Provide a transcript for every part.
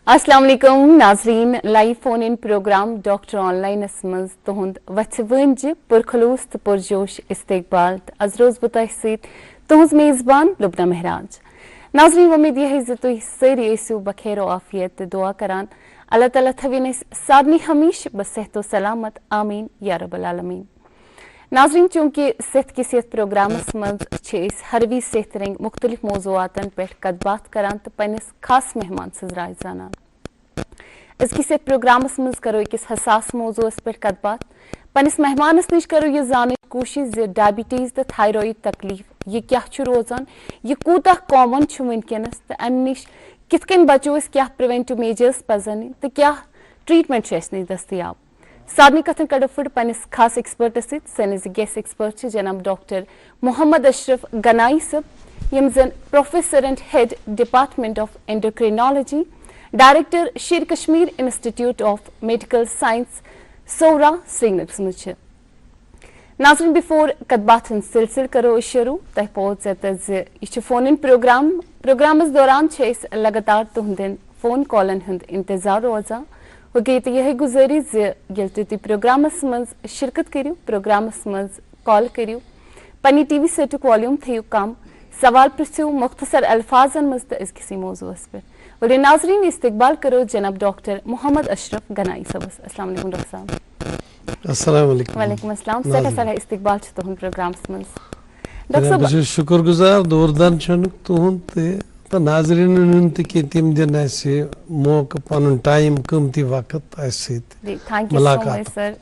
अस्सलाम वालेकुम नाजरीन live phone in programme doctor online मज तुहद वह पुरखलूस तो पुरजोश इस्तकबाल अजरोज बुत तुहज मेज़बान लुबना महराज। नाजरीन उम्मीद यह तुम सारी ऐसो बखैर आफियत दुआ करान अल्लाह ताला थवीन सारनी हमेश बसेहत सलामत आमीन या रब्बल आलमीन। नाजरीन चूंकि सेहत की सेहत प्रोग्रामस मज हर वी सेहत रंग मुख्तलिफ मौजूआतन पे कत करान तो पन्निस खास मेहमान सज राय जानान। इसकी सेहत प्रोग्रामस मज करो अकिस हसास मौजूस पे कत पन्निस मेहमानस निश करो यह जान कोशिश डायबिटीज तो थायराइड तकलीफ यह क्या रोजान यह कूता कॉमन वनकस तो अम निश कित कन बचो क्या प्रिवेंटिव मेजर्स पजन तो क्या ट्रीटमेंट नश दस्तियाब। सारनी कथन कड़ो फुट पन्निस खास एक्सपर्ट सैनिस गेस्ट एक्सपर्ट जनाब डॉक्टर मोहम्मद अशरफ गनाई सब यम जन professor and head department of endocrinology director Sher Kashmir institute of medical science Soura Srinagar मज। नाज़रीन बिफोर कतबात सिलसिल करो शुरू तह पहुंच यह फोन इन प्रोग्रामस दौरान लगातार तुहंदन फोन कॉलन हंद इंतजार रोजा वह तो यह गुजारिश ये तुम प्रोग्रामस मज शिरकत करो प्रोग्रामस मज कॉल करो पन्नी टीवी सेटुक वॉल्यूम थो कम सवाल पृछो मुख्तसर अल्फाजन मज तो किसी मौजूस पे वह नाजरीन इस्तकबाल करो जनाब डॉक्टर मोहम्मद अशरफ गनाई सबस। अस्सलाम वालेकुम डॉक्टर साहब। अस्सलाम वालेकुम। वालेकुम अस्सलाम। सठा इस्तकबाल तुहद प्रोग्रामस मज डॉक्टर साहब शुक्रगुजार दूरदान तुहद तो नाजरीन तम दिन मौका पन टाइम कीमती वक्त thank you so much sir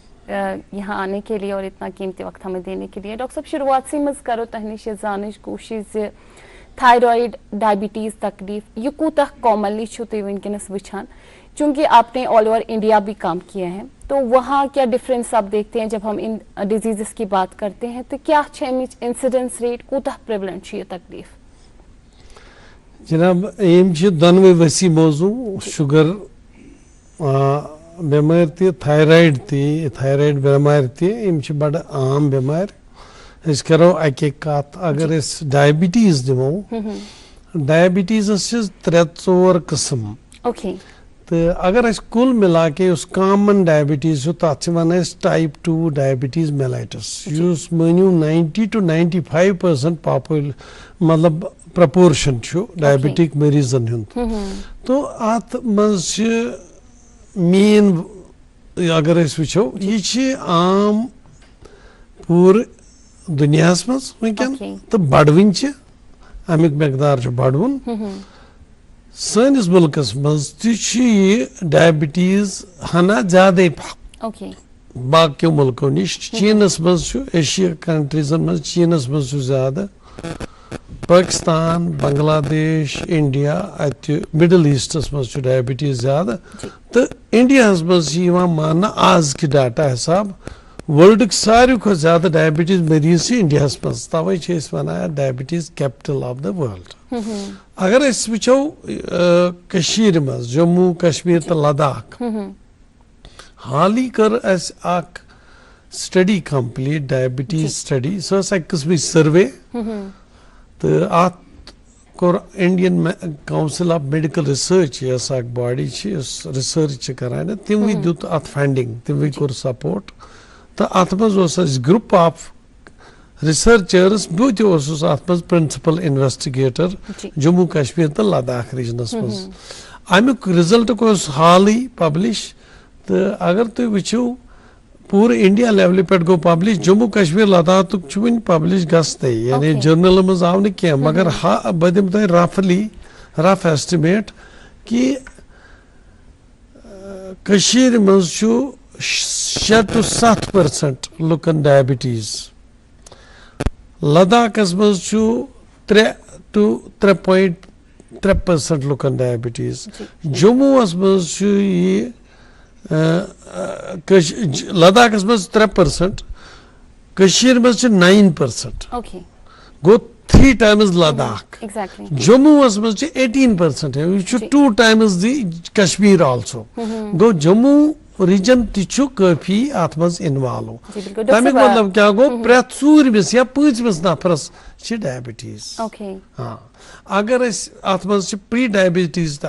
यहाँ आने के लिए और इतना कीमती वक्त हमें देने के लिए। डॉक्टर साहब शुरुआत से मज करो तह निश जान कोशिश थायराइड डायबिटीज तकलीफ यह कूता कॉमनली तुम वनकस वुचान चूंकि आपने ऑल ओवर इंडिया भी काम किया है तो वहाँ क्या डिफरेंस आप देखते हैं जब हम इन डिजीज़ की बात करते हैं तो क्या इंसिडेंस रेट कूता प्रेवलेंट ये तकलीफ। जनाब यम दोनवे वसी मौजू शुगर बेमार थायराइड बेमार तम बड़ आम बेमार करो अके कत अगर डायबिटीज दिमो डायबिटीज 3-4 किस्म तो अगर कुल मिला के उस कॉमन डायबिटीज तथ one type 2 diabetes mellitus Manu 90 to 95% पॉपुल मतलब प्रपोर्शन डायबिटिक मरीजन हुंद तो अत मज मेन अगर वो ये आम पूरे दुनिया मज वनकन तो बढ़वन अमिक मकदार बढ़वन सनिस मुल्कस मज डायबिटीज हना ज्यादा बाकियों मुल्कों निश चीनस मज एशिया कंट्रीजन मज चीनस मज ज्यादा पाकिस्तान बांग्लादेश इंडिया मिडल ईस्टस मज डायबिटीज ज्यादा तो इंडिया मज माना आज के डाटा हिसाब वर्ल्ड सारे खो ज्यादा डायबिटीज मरीज इंडिया मज तवे one diabetes capital of the world. अगर वो कशीर मज जम्मू कश्मीर तो लद्दाख हाल ही कर स्टडी कंप्लीट डायबिटीज स्टडी सह किस्म सर्वे तो अत core Indian council of medical research yes body research करान तमवी दुत अत फंडिंग तमवी कोर सपोर्ट तो अत मज ग्रुप ऑफ रिसर्चर्स बहुत अत मज प्रिंसिपल इन्वेस्टिगेटर जम्मू कश्मीर तो लद्दाख रीजनस मज अमुक रिजल्ट हाल ही पब्लिश तो अगर तुम वो पूरे इंडिया लेवल पे गो पब्लिश जम्मू कश्मीर लद्दाख वन पब्लिश गसने यानी जर्नल मज आव न मगर बह दिम तुम रफ एस्टिमेट कि कशीर मज 6 to 7% लुकन डायबिटीज लद्दाखस मज 3 to 3.3% लुकन डायबिटीज जम्मुस मज लद्दाखस मज 3% कशीर मज 9% गो 3 times लद्दाख जम्मुस मज 18% है 2 times दी कश्मीर आल्सो गो जम्मू रीजन ती काफी अत मज इन्वॉल्व जी बिल्कुल तमिक मतलब क्या गो प्रेथ सूरमिस या पूंचमिस नफरस डायबिटीज ओके हाँ अगर अत मज प्री डायबिटीज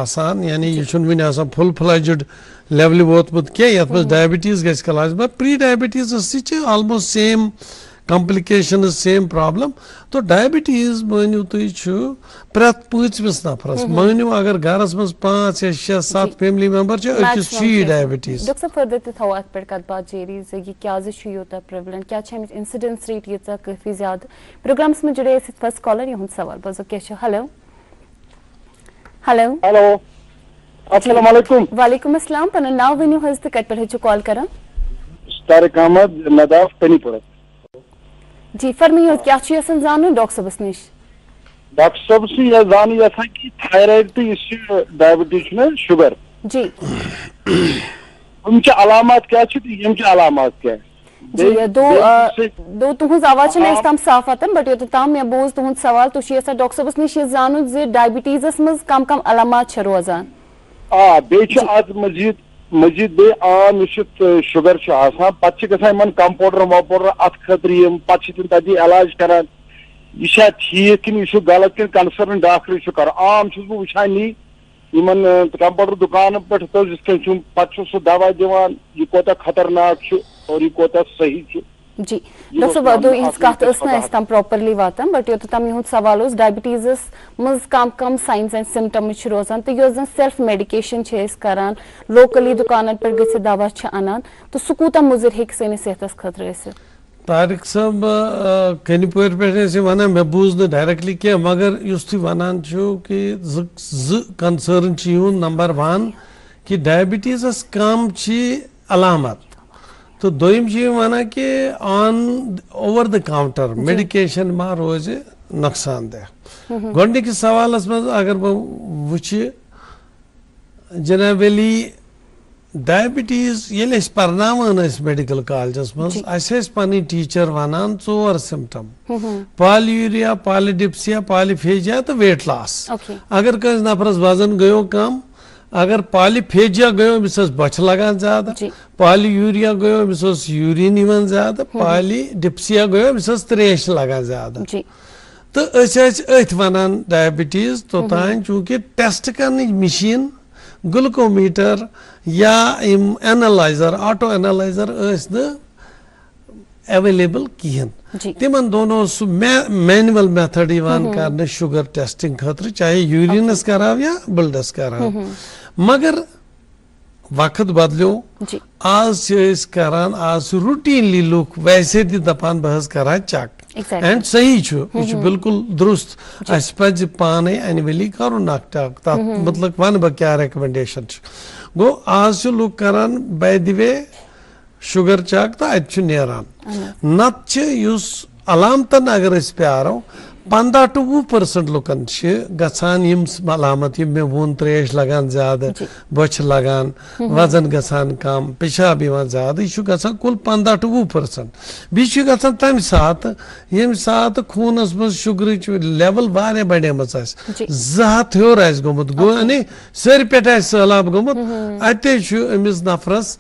आसान यानी यह फुल फ्लैज्ड लेवल वोतमुत कह ये मज डायबिटीज गज क्लास में pre diabetes almost same complication same problem तो डायबिटीज मानियो तुम प्रेथ पूंचमिस नफरस मानियो अगर घरस मज 5 या 6 7 फैमिली मेंबर अकिस डायबिटीज डॉक्टर साहब फर्दर ते थो अत पे कत बात जारी ये क्या यूता प्रेवलेंट क्या इंसिडेंस रेट ये काफी ज्यादा प्रोग्राम्स में जुड़े फर्स्ट कॉलर यह सवाल बोजो क्या हेलो हेलो हेलो अस्सलाम वालेकुम वालेकुम अस्सलाम पन नाव वनो हज तो कत पे चु कॉल करा तारिक अहमद नदाफ पेनीपुर जी फरमाइए क्या जान डॉक्टर साहब निश डॉक्टर साहब से यह जान यहां कि थायराइड तो इस डायबिटीज में शुगर जी उनके अलामत क्या यम अलामत क्या जी दो तुहज आवाज तम साफ आतन बट यो तम मे बोज तुहद सवाल तुम डॉक्टर साहब निश जान डायबिटीजस मज कम कम अलामत रोजान मजीद मजीद बे आम शुगर पे गन कंपाउंडर वपाउंडर अत खतर पे तथी इलाज कर यह ठीक कि यह गलत कि कंसर्न डॉक्टर कर आम बह वुचान नी कंपाउंडर दुकान पे पे सह दवा दिवान यह कोता खतरनाक और यह कोता सही जी डॉक्टर साहब दो इस कत तम प्रॉपरली वातान बट यो तम यह सवाल डायबिटीजस मज कम कम साइंस एंड सिम्टम्स रोजान तो यह सेल्फ मेडिकेशन करान लोकली दुकान पे गि दवा अनान तो सह कूत मुजर हे सैनिस सेहत खतर तारिक साहब कनिपोर पे वन मे बूज न डायरेक्टली क्या मगर तुम वन कि कंसर्न नंबर 1 कि डायबिटीजस कम अलामत तो दोम वन कि on over the counter medication मा रोज नुकसानदेह गोडनिकिस सवालस मज अगर बह वुच जनाब वली डायबिटीज ये पर्नावान मेडिकल कॉलेजस मज पनी टीचर वनान 4 सिम्टम पॉलीयूरिया पॉलीडिप्सिया पॉलीफेजिया तो वेट लॉस अगर कस नफरस वजन गयो कम अगर पॉलीफेजिया गयो अमिस बच लगान ज्यादा पॉलीयूरिया गयो अमिस यूरिन यवान ज्यादा पॉलीडिप्सिया गयो अमिस त्रेश लगान ज्यादा तो अथ वनान डायबिटीज तोतान चूंकि टेस्ट करने मशीन ग्लूकोमीटर या एनालाइजर ऑटो एनालाइजर अवेलेबल कहें तिमन दोनों मैनुअल मेथड कर शुगर टेस्टिंग खतर चाहे यूरिनस कराव या ब्लडस कराव मगर वक्त बदलो आज करान आज रूटीनली लुक वैसे दपान बहस करान चेक एंड सही यह बिल्कुल दुरुस्त अस पज पाने एनुअली कर तथ मतलब वन बह क्या रिकमेंडेशन गो आज लुक करान by the way sugar check तो अत नेरान नत अलामतन अगर प्यारो 15 to 20% लुकन गसान अलामत मे वोन त्रेश लगान ज्यादा बच लगान वजन गसान कम पेशाब ज्यादा यह गसान कुल 15 to 20% बीच गसान तम सात यम सात खूनस मज शुगर लेवल वारिया बढ़ेम 200 हर गोमुत गो यानी सर पे सैलाब गोमुत अमिस नफरस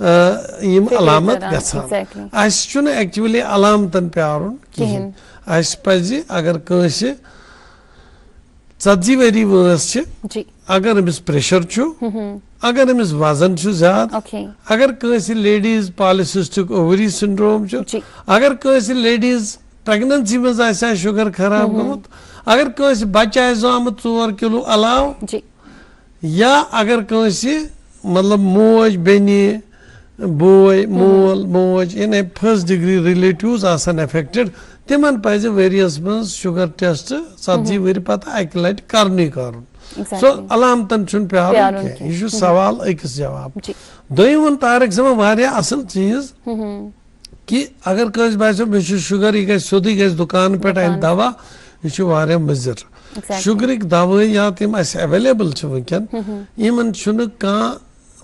अलामत गसान एक्चुअली अलामतन प्यारुन कहें अगर कंस 40 वरी वस अगर अमिस प्रेशर अगर अमिस वजन ज्यादा अगर कंस लेडीज पॉलिसिस्टिक ओवरी सिंड्रोम अगर कंस लेडीज प्रेगनेंसी मज शुगर खराब गोमुत अगर कंस बच्चे आमुत 4 किलो अलाव या अगर कंस मतलब मोज बेनी बोय मोल मोज यानी फर्स्ट डिग्री रिलेटिव्स अफेक्टेड तिमन पज वरियस मज शुगर टेस्ट 40 वरी पता अक लट करनी कर सो अलामतन प्यार यह सवाल अकिस जवाब दोम वन तारिक साहब वारिया असल चीज कि अगर कस बासो मे शुगर यह सोदी गस दुकान पे अन दवा यह वारिया मुजिर शुगरिक दवा या तम अवेलेबल वनकन इन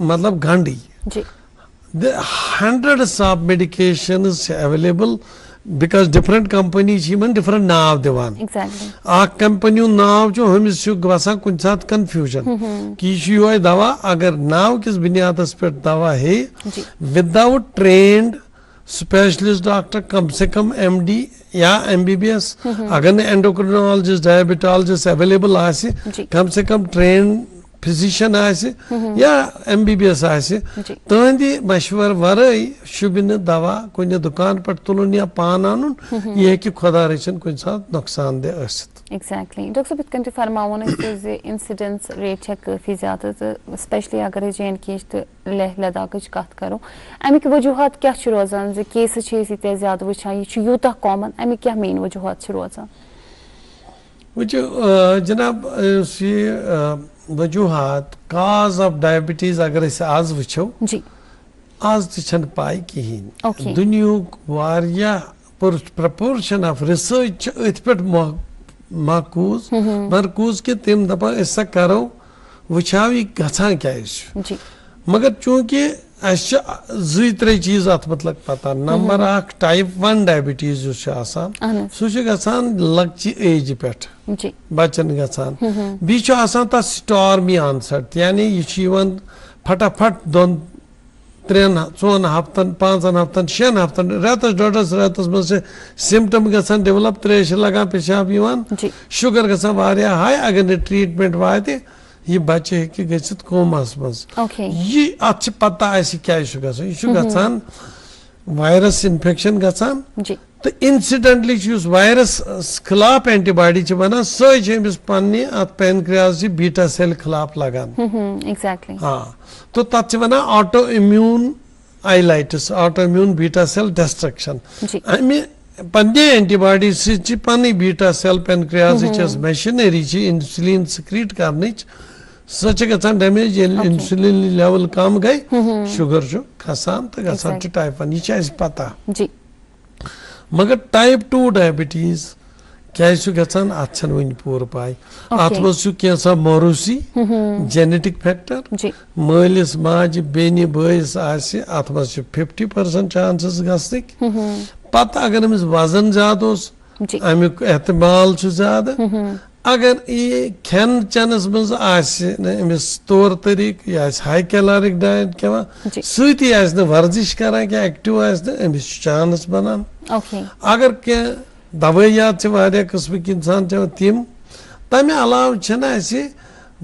मतलब गंडी hundreds of medications available because different company different नाव दिवान एग्जैक्टली कंपनी नाव हमिस गसान कुछ सात कन्फ्यूजन कि यह दवा अगर नाव किस बुनियादस पे दवा है विदाउट ट्रेन्ड स्पेशलिस्ट डॉक्टर कम से कम MD या MBBS अगर न एंडोक्रिनोलॉजिस्ट डायबिटोलॉजिस्ट अवेलेबल आसे कम से कम ट्रेन फिजिशियन आसे या MBBS आसे तुहंदि मशवर वरई शुभ दवा कुछ दुकान पर तुलन या पान आनुन यह कि खुदा रचन कुछ साथ नुकसानदेह आसित एग्जैक्टली डॉक्टर साहब इतकन फरमावन इंसिडेंस रेट काफ़ी ज़्यादा तो स्पेशली अगर J&K तो लेह लद्दाख कत करो अमिक वजूहत क्या रोजान केसेस ये ज्यादा वुचान यह यूत कॉमन अमिक क्या मेन वजूहत रोजान जनाब वजूहत काज ऑफ डायबिटीज अगर आज वो जी आज तन पाई कहें दुनियुक वारिया प्रपोर्शन ऑफ रिसर्च अथ पे मरकूज कि तम दपान ऐसा करो वुचाव यह गसान क्या मगर चूंकि त्रे चीज अत मतलब पता नंबर अख टाइप 1 डायबिटीज सह गसान लक्चि एज पे बचन गसान बी तथ स्टॉर्मी आनसर यानी यह फटाफट 2-3 हफ्तन 5 हफ्तन 6 हफ्तन रेतस डोडस रेतस मज सिम्टम गसान डेवलप त्रेश लगान पेशाब शुगर गसान वारिया हाई अगर न ट्रीटमेंट वाते यह बच्चे हे गसित कोमस मज यह अत पता क्या गसान वायरस इन्फेक्शन गसान तो इंसिडेंटली वायरस खिलाफ एंटीबॉडी वन समिस पन्ने अत पैनक्रियाज बीटा सेल खिलाफ लगान एग्जैक्टली हाँ तो तथ वन auto immune isletitis auto immune beta cell destruction अमे पन्ने एंटीबॉडी पन्ने beta cell pancreas machinery insulin secrete कर सह डैमेज इंसुलिन लेवल कम गई शुगर खसान तो गसान टाइप 1 यह पता मगर टाइप 2 डायबिटीज क्या गसान अत वन पूर पाई अत मह मोरूसी जेनेटिक फैक्टर मालिस माज बेन बस अत मह 50% चांसेस गसनिक पत अगर अमिस वजन ज्यादा अमुक एहतमाल ज्यादा अगर ये खेन चेनस मज अमिस तौर तरीक यह हाई कैलोरिक डाइट खेवान सती वर्जिश करान क्या एक्टिव अमिस चांस बनान अगर क्या दवाइयात किस्म इंसान तम तमें अलाव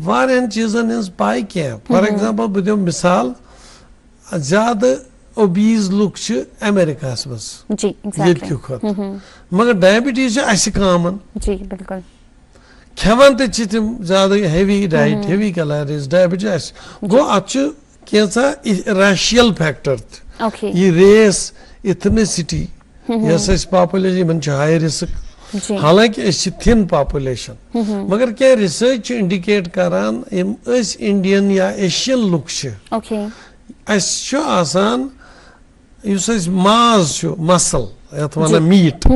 वारियान चीजन हज पाई क्या फॉर एग्जाम्पल बह दिम मिसाल ज्यादा ओबीज लुक अमेरिका मज ये खुद मगर डायबिटीज कॉमन खेवान तम ज्यादा heavy diet heavy calories diabetes गो अत रेशियल फैक्टर यह रेस इथनिसिटी यस पॉपुलेशन हाई रिस्क हालांकि थिन पॉपुलेशन मगर क्या रिसर्च इंडिकेट करान इंडियन या एशियन लुक माज मसल यथ वन मीट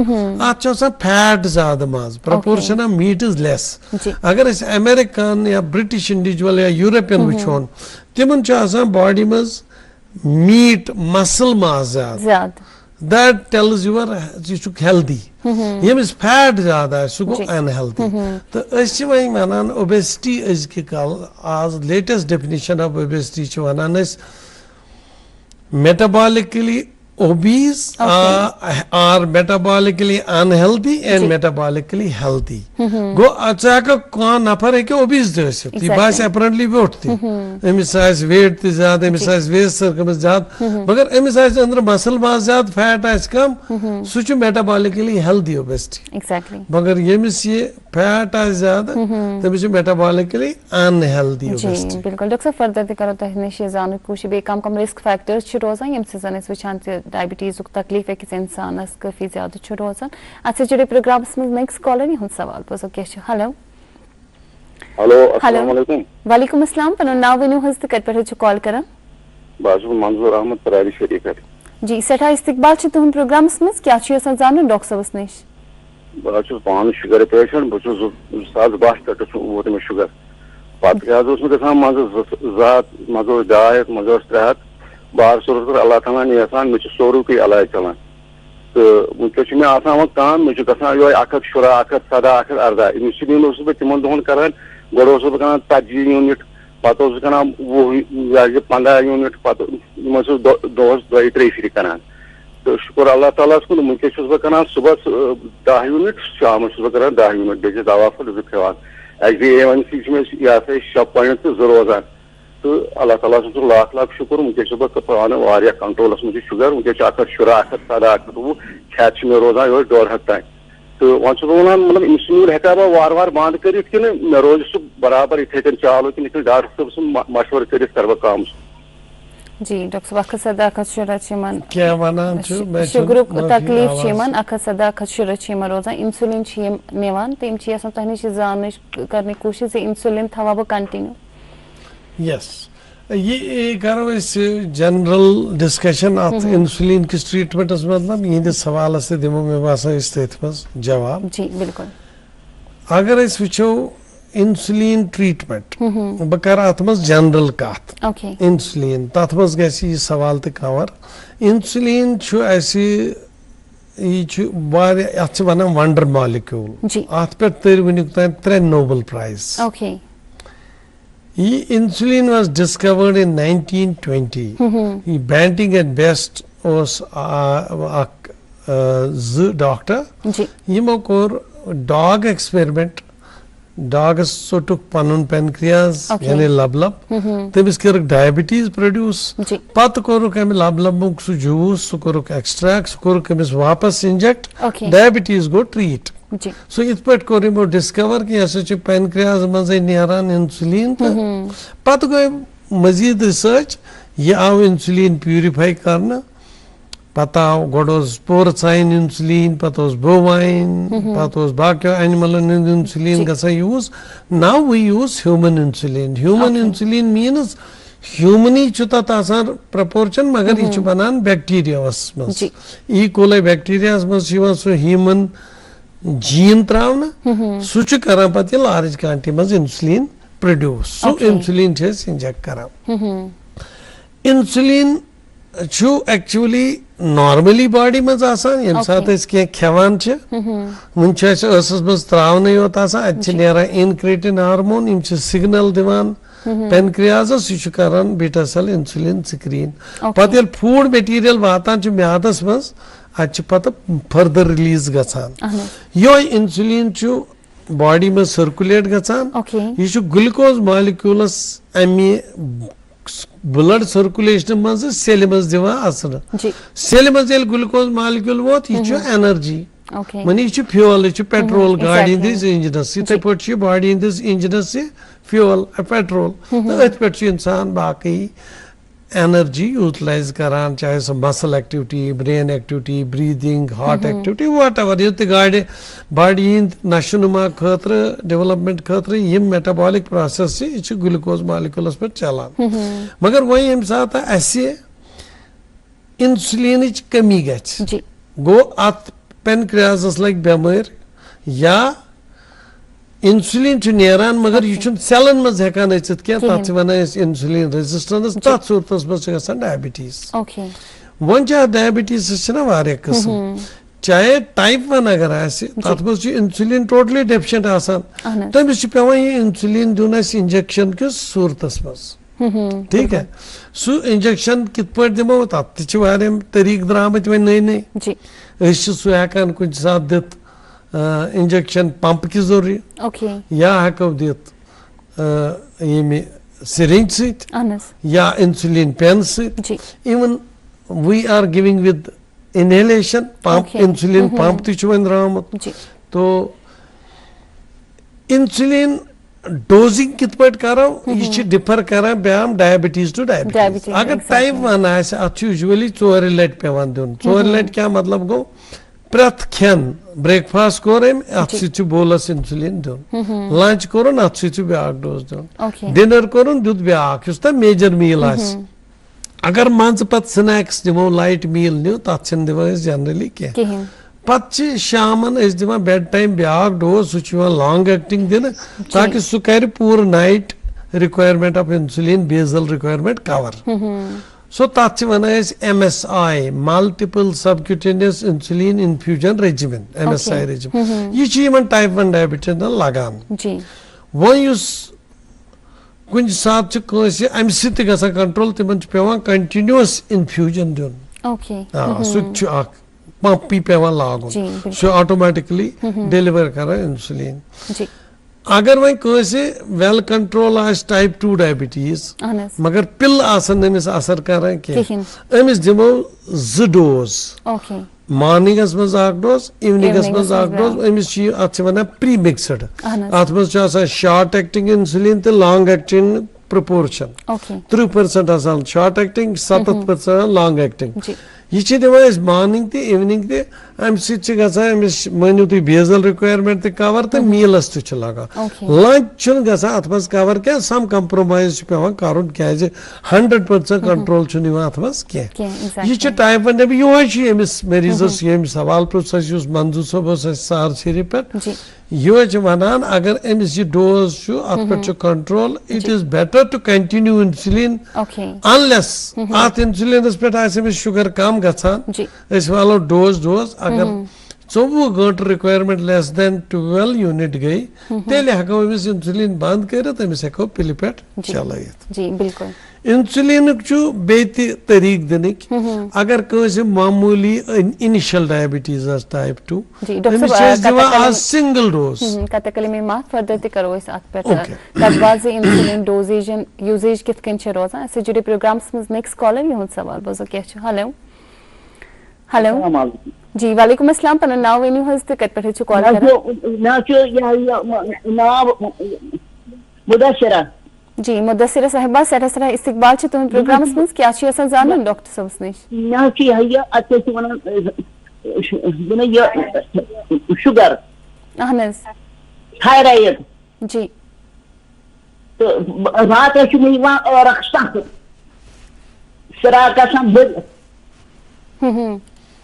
अत फैट ज्यादा माज proportion of meat is less अगर अमेरिकन या ब्रिटिश इंडिविजुअल या यूरोपियन वुचोन तिमन बॉडी मज मीट मसल माज ज्यादा that tells you are healthy यमिस फैट ज्यादा सह गो अनहेल्दी तो वन ओबेसिटी अजक कल आज latest definition of obesity one metabolically obese are metabolically unhealthy and metabolically healthy गो कह नफर हे obese बास apparently व्योट तमिस वेट ज्यादा अमिस वेस्ट सर्कमस ज्यादा मगर अमिस अंदर मसल मास ज्यादा फैट कम सह मेटाबॉलिकली हेल्दी ओबेसिटी मगर यमिस ये फैट ज्यादा तमिस मेटाबॉलिकली अनहेल्दी ओबेसिटी बिल्कुल डॉक्टर फर्दर करो तह नश जान कोशिश बे कम कम रिस्क फैक्टर्स रोजान यम से वुचान डायबिटीज तकलीफ अकिस इंसानस काफी ज्यादा रोजान अत जुड़े प्रोग्राम नेक्स्ट कॉलर यह सवाल बोजो क्या हेलो हेलो अस्सलाम वालेकुम वालेकुम अस्सलाम पन नाव वनु हज तो कत पे कॉल कर मंजूर अहमद परारी शरीक जी सठा इस्तकबाल तुहद प्रोग्राम मज क्या जान डॉक्टर साहबस नश बहुत पान शुगर पेशेंट बहुत 10 पे वोत मे शुगर पे गसान मज 2 मज 3 बार सूरत अल्लाह ताला यहान मे सोरू इलाज चलान तो वुनकस मे आसान काम मे गसान यो 110 117 118 इंसुलिन बह तिमन दोहन करान गोड़ करान 40 यूनिट पत करान 15 यूनिट पत दोहस 2-3 फिर करान तो शुक्र अल्लाह ताला कुन वुनकस बह करान सुबह 10 यूनिट शाम बह करान 10 यूनिट बे दवा फल खेवान HbA1c में 6 पॉइंट तो रोजान तो अल्लाह ताला लाख लाख शुक्र वुनकस बह पान वारिया कंट्रोलस में शुगर वुनकस 110 117 119 खेत मे रोजान यो 1.5 तान तो वन वन मतलब इंसुलिन हेका बह वार वार बंद कर मे रोज सह बराबर इथे कन चालू कि डॉक्टर साहब सुन मशवर कर बह काम जी डॉक्टर साहब 117 क्या वनान शुगर तकलीफ तकलीफ 117 रोजान इंसुलिन निवान तो यम तह नश जान करने कोशिश इंसुलिन थवा बह कंटिन्यू यस ये करो जनरल डिस्कशन अत इंसुलिन किस ट्रीटमेंटस मतलब यह सवाल से दिमो मे बासान तथ जवाब जी बिल्कुल अगर वो इंसुलिन ट्रीटमेंट बह कर अत जनरल कत इंसुलिन तथ मज गि सवाल त कवर इंसुलिन यह वन वंडर मॉलिक्यूल अत पे तर वुनिक तान 3 नोबल प्राइज ये insulin was discovered in 1920. Banting and Best was the doctor. Yimo kor dog experiment. Dogs so took panun pancreas yani lablab. Temis keruk diabetes produce. Pat koruk emi lablabuk su juice su koruk extract su koruk emis wapas inject. Diabetes go treat. So इत पे कोरिमो discover कि ऐसे pancreas मजे नियारान insulin पत गए मजीद research ये आव insulin purify करना पता गोडोस पोरसाइन इंसुलिन पतोस बोवाइन पतोस बाकी एनिमल इंसुलिन गसा use now we use human insulin means ह्यूमनी तात आसान प्रपोर्शन मगर यह बनान बैक्टीरियास मज ई कोलाई बैक्टीरियास मज सो ह्यूमन जीन त्रावन सह करान पे लार्ज क्वांटिटी मज insulin produce so insulin inject करान इंसुलिन एक्चुअली नॉर्मली बॉडी मज आसान यम सात कह खेवान वन मज त्रावन योत नेरान इनक्रेटिन हार्मोन यम सिग्नल दिवान पेनक्रियाजस यह करान बीटा सेल इंसुलिन स्क्रीन पे फूड मटीरियल वातान म्यादस मज पत फर्दर रिलीज गसान यो इंसुलिन बॉडी में सर्कुलेट गसान यह ग्लूकोज मॉलिक्यूलस अमे ब्लड सर्कुलेशन मज सेल मज दिवान असर सेल मज ग्लूकोज मॉलिक्यूल वोत यह एनर्जी वन यह फ्यूल यह पेट्रोल गाड़ी हंदिस इंजनस इथे पे बॉडी हंदिस इंजनस फ्यूल पेट्रोल अथ पे इंसान बाकी एनर्जी यूटिलाइज करान चाहे so muscle activity brain activity breathing heart activity whatever ये गाड़ी बॉडी हंद नशोनुमा खतर डेवलपमेंट खतर यम मेटाबॉलिक प्रोसेस यह ग्लूकोज मॉलिक्यूलस पे चलान मगर वह यम सात इंसुलिन कमी गो अत पेनक्रियाजस लग बेमार या इंसुलिन नेरान मगर यह सेलन मज हेकान अचित क्या तथ वन इंसुलिन रेजिस्टेंस तथ सूरत मज डायबिटीज वन डायबिटीज वारिया किस्म चाहे टाइप 1 अगर तथ मज इंसुलिन टोटली डेफिशिएंट आसान तमिस पेवान यह इंसुलिन दुन इंजेक्शन किस सूरत मज ठीक है सह इंजेक्शन कित पे दिमो तथ तरीक द्रामत वन नई नई सह हेकान कुछ साथ दित इंजेक्शन पंप की जरूरी या हेको दित ये सिरिंज सत या इंसुलिन पेन सत even we are giving with inhalation pump insulin pump वन द्रामुत तो इंसुलिन डोजिंग कित पे करो यह डिफर कर ब्याम डायबिटीज टू डायबिटीज अगर टाइप 1 अत यूजुअली 4 लट पेवान दिन 4 लट क्या मतलब गो प्रथ खेन ब्रेकफास्ट कोर अत बोलस इंसुलिन दिन लंच कोर अत ब्या डोज दिन डिनर कोर दुत ब्या मेजर मील अगर मज पे स्नैक्स दिमो लाइट मील नो तथ दिवान जनरली कह पे शामन दिवान बेड टाइम ब्या डोज सह लॉन्ग एक्टिंग दिन ताकि सह कर पूर night requirement of insulin basal requirement cover सो तथ वनान MSI multiple subcutaneous insulin infusion regimen MSI regimen यह टाइप 1 डायबिटीज लगान वो कुछ सात अम सह कंट्रोल तिमन पेवान कंटिन्यूअस इन्फ्यूजन दिन सह पंप पेवान लागुन सह ऑटोमेटिकली डिलीवर कर इंसुलिन अगर वह वेल कंट्रोल टाइप 2 डायबिटीज मगर पिल अमिस असर कर अमिस दिमो 2 डोज मॉर्निंगस मज डोज इवनिंगस मज डोज अमिस अत वन प्री मिक्सड अत मज शॉर्ट एक्टिंग इंसुलिन तो long acting proportion 30% short acting 70% long acting यह दिवान मॉर्निंग ते इवनिंग ते अम समिस मानू तुम बेजल रिक्वायरमेंट ते कवर तो मीलस ते लगा लंच अत मज कवर क्या सम कंप्रोमाइज पेवान कर 100% कंट्रोल अत मज कह यह टाइप 1 यमिस मरीजस ये सवाल पृछ मंजू सोब सार सिरी पे यह वनान अगर अमिस यह डोज अत पे control it is better to continue insulin unless अत इंसुलिनस पे शुगर कम गसान वालो डोज अगर 24 घंटे रिक्वायरमेंट लेस देन 12 यूनिट गई तेल हेको अमिस इंसुलिन बंद कर अमिस हेको पिल पे चलत इंसुलिन बे तरीक दिन अगर मामूली इनिशियल डायबिटीज टाइप 2 दिवान सिंगल डोज कतकली में माफ फर्दर ते करो इस अत पे तबाज इंसुलिन डोजेज यूजेज कित कन छ रोजान से जुड़े प्रोग्राम्स में नेक्स्ट कॉलर यह सवाल बोजो क्या छ हेलो हेलो जी वालेकुम अस्सलाम पन नाव वेन्यू हज ते कत पे छ कॉल कर ना छ नाव मुदस्सिरा जी मुदस्सिरा साहिबा सरा सरा इस्तकबाल छ तुम प्रोग्राम्स में क्या छ असन जानन डॉक्टर साहब निश ना छ यह अते छ वन ये शुगर अहनस थायराइड जी तो रात छ में और रखता सरा का सम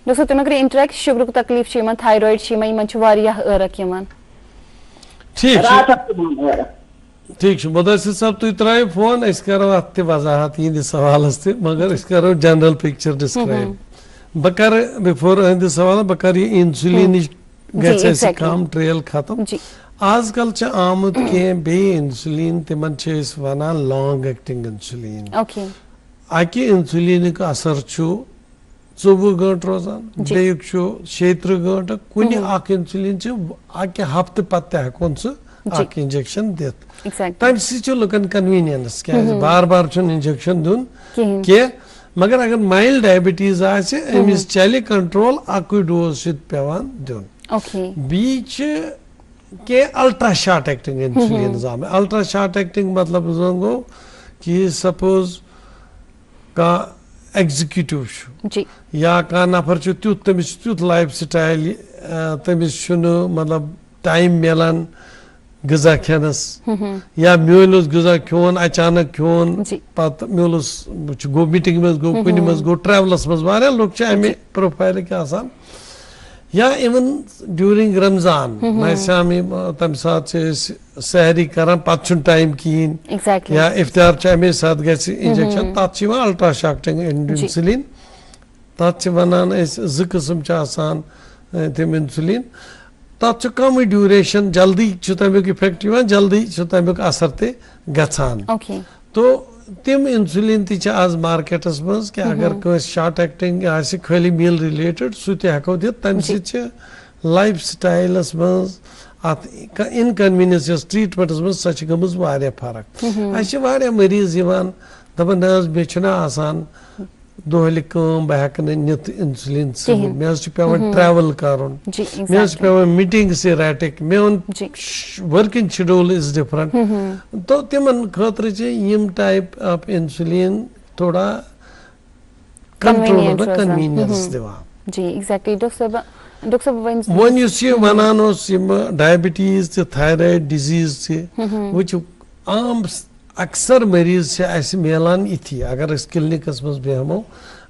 दोस्तों तुम अगर इंटरेक्ट शुगर तकलीफ छ थायराइड छ वारिया अरक यमन ठीक मुदस्सिर साहब तुम त्रो फोन करो अत वजाहत यह सवाल मगर करो जनरल पिक्चर डिस्क्राइब बह कर बिफोर अहद सवाल बह कर इंसुलिन ग कम ट्रेल खत्म आजकल आमुद कह बे इंसुलिन तिमन वन लॉन्ग एक्टिंग इंसुलिन अकि इंसुलिन असर 24 घंटे रोजान बेक 36 घंटे कुन इंसुलिन अकि हफ्त पत्ते हेकोन सह इंजेक्शन दित तम लुकन कन्वीनियंस क्या बार बार इंजेक्शन दुन कह मगर अगर माइल्ड डायबिटीज अमिस चल कंट्रोल अक डोज पेवान दिन बीच के अल्ट्रा शार्ट एक्टिंग इंसुलिन आम अल्ट्रा शार्ट एक्टिंग मतलब गो कि सपोज का एग्जीक्यूटिव या कह नफर तुत तमिस तुत लाइफ स्टाइल तमिस मतलब टाइम मिलान गजा खेनस या मोलस गजा खोन अचानक खोन पत मोलस गो मीटिंग में गो कुन मज गो ट्रैवलस मज वारिया लोग अमे प्रोफाइल के या इवन ड्यूरिंग रमजान शाम तम सात सहरी कर पे टाइम कहें या इफ्तार अमे साथ ग इंजेक्शन तथ अल्ट्रा शॉर्टिंग इंसुलिन तथ वनान 2 किस्म तम इंसुलिन तथ कम ड्यूरेशन जल्दी तमिक इफेक्ट जल्दी तमिक असर ते गछान तो तम इंसुलिन ती आज मार्केटस मज कि अगर कस शॉर्ट एक्टिंग खाली मील रिलेटेड सह हेको दित तम लाइफ स्टाइलस मज अत इनकन्वीनियंस ट्रीटमेंटस मज सह गमज वारिया फर्क मरीज दपान मे आसान दोहल बह हेक नित इंसुलिन मे पेवान ट्रैवल कर मे पेवान मीटिंग से रटिक मेन वर्किंग शेड्यूल इज डिफरेंट तो तिमन खतर यम टाइप ऑफ इंसुलिन थोड़ा कंट्रोल कन्वीनियंस दिवान जी एग्जैक्टली डॉक्टर साहब वन वनान डायबिटीज थायराइड डिजीज वो आम अक्सर मरीज मिलान इथी अगर क्लिनिकस मज बेहमो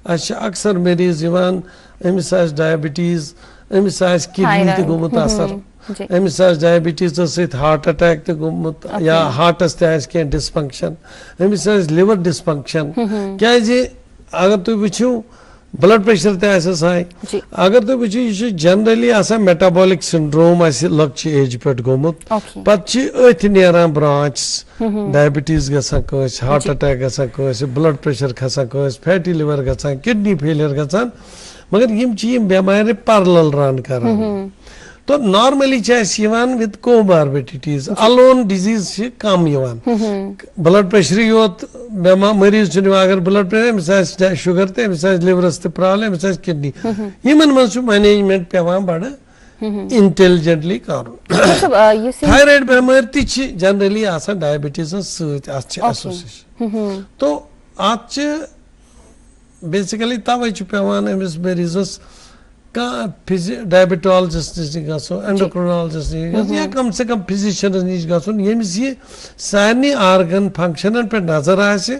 अक्सर मरीज अमिस डायबिटीज अमिस किडनी ते गोमुत असर अमिस डायबिटीज सहित हार्ट अटैक ते गोमुत या हार्टस ते डिसफंक्शन अमिस लिवर डिसफंक्शन क्या अगर तुम वुचो ब्लड प्रेशर तस हाई जी। अगर तुम वुचो यह जनरली मेटाबॉलिक सिंड्रोम लक्च एज पे गोमुत Okay. पे अथ नेरान ब्रांच डायबिटीज गसान हार्ट अटैक गसान ब्लड प्रेशर खसान फैटी लिवर गसान किडनी फेलियर गसान मगर यम बेमार पैरेलल रन कर तो normally with comorbidities alone disease कम ब्लड प्रेशर योत मरीज अगर ब्लड प्रेशर अमिस शुगर तो अमिस लिवरस प्रॉब्लम अमिस किडनी इन मज मैनेजमेंट पेवान बड़ इंटेलिजेंटली कर थायराइड बेमार जनरली डायबिटीज एसोसिएशन तो अत बेसिकली तवे पेवान अमिस मरीजस डायबिटोलॉजिस्ट नश गो एंडोक्रोनोलॉजिस्ट नश या कम से कम फिजिशियन नश गो यमिस ये सारे आर्गन फंक्शन पे नजर आसे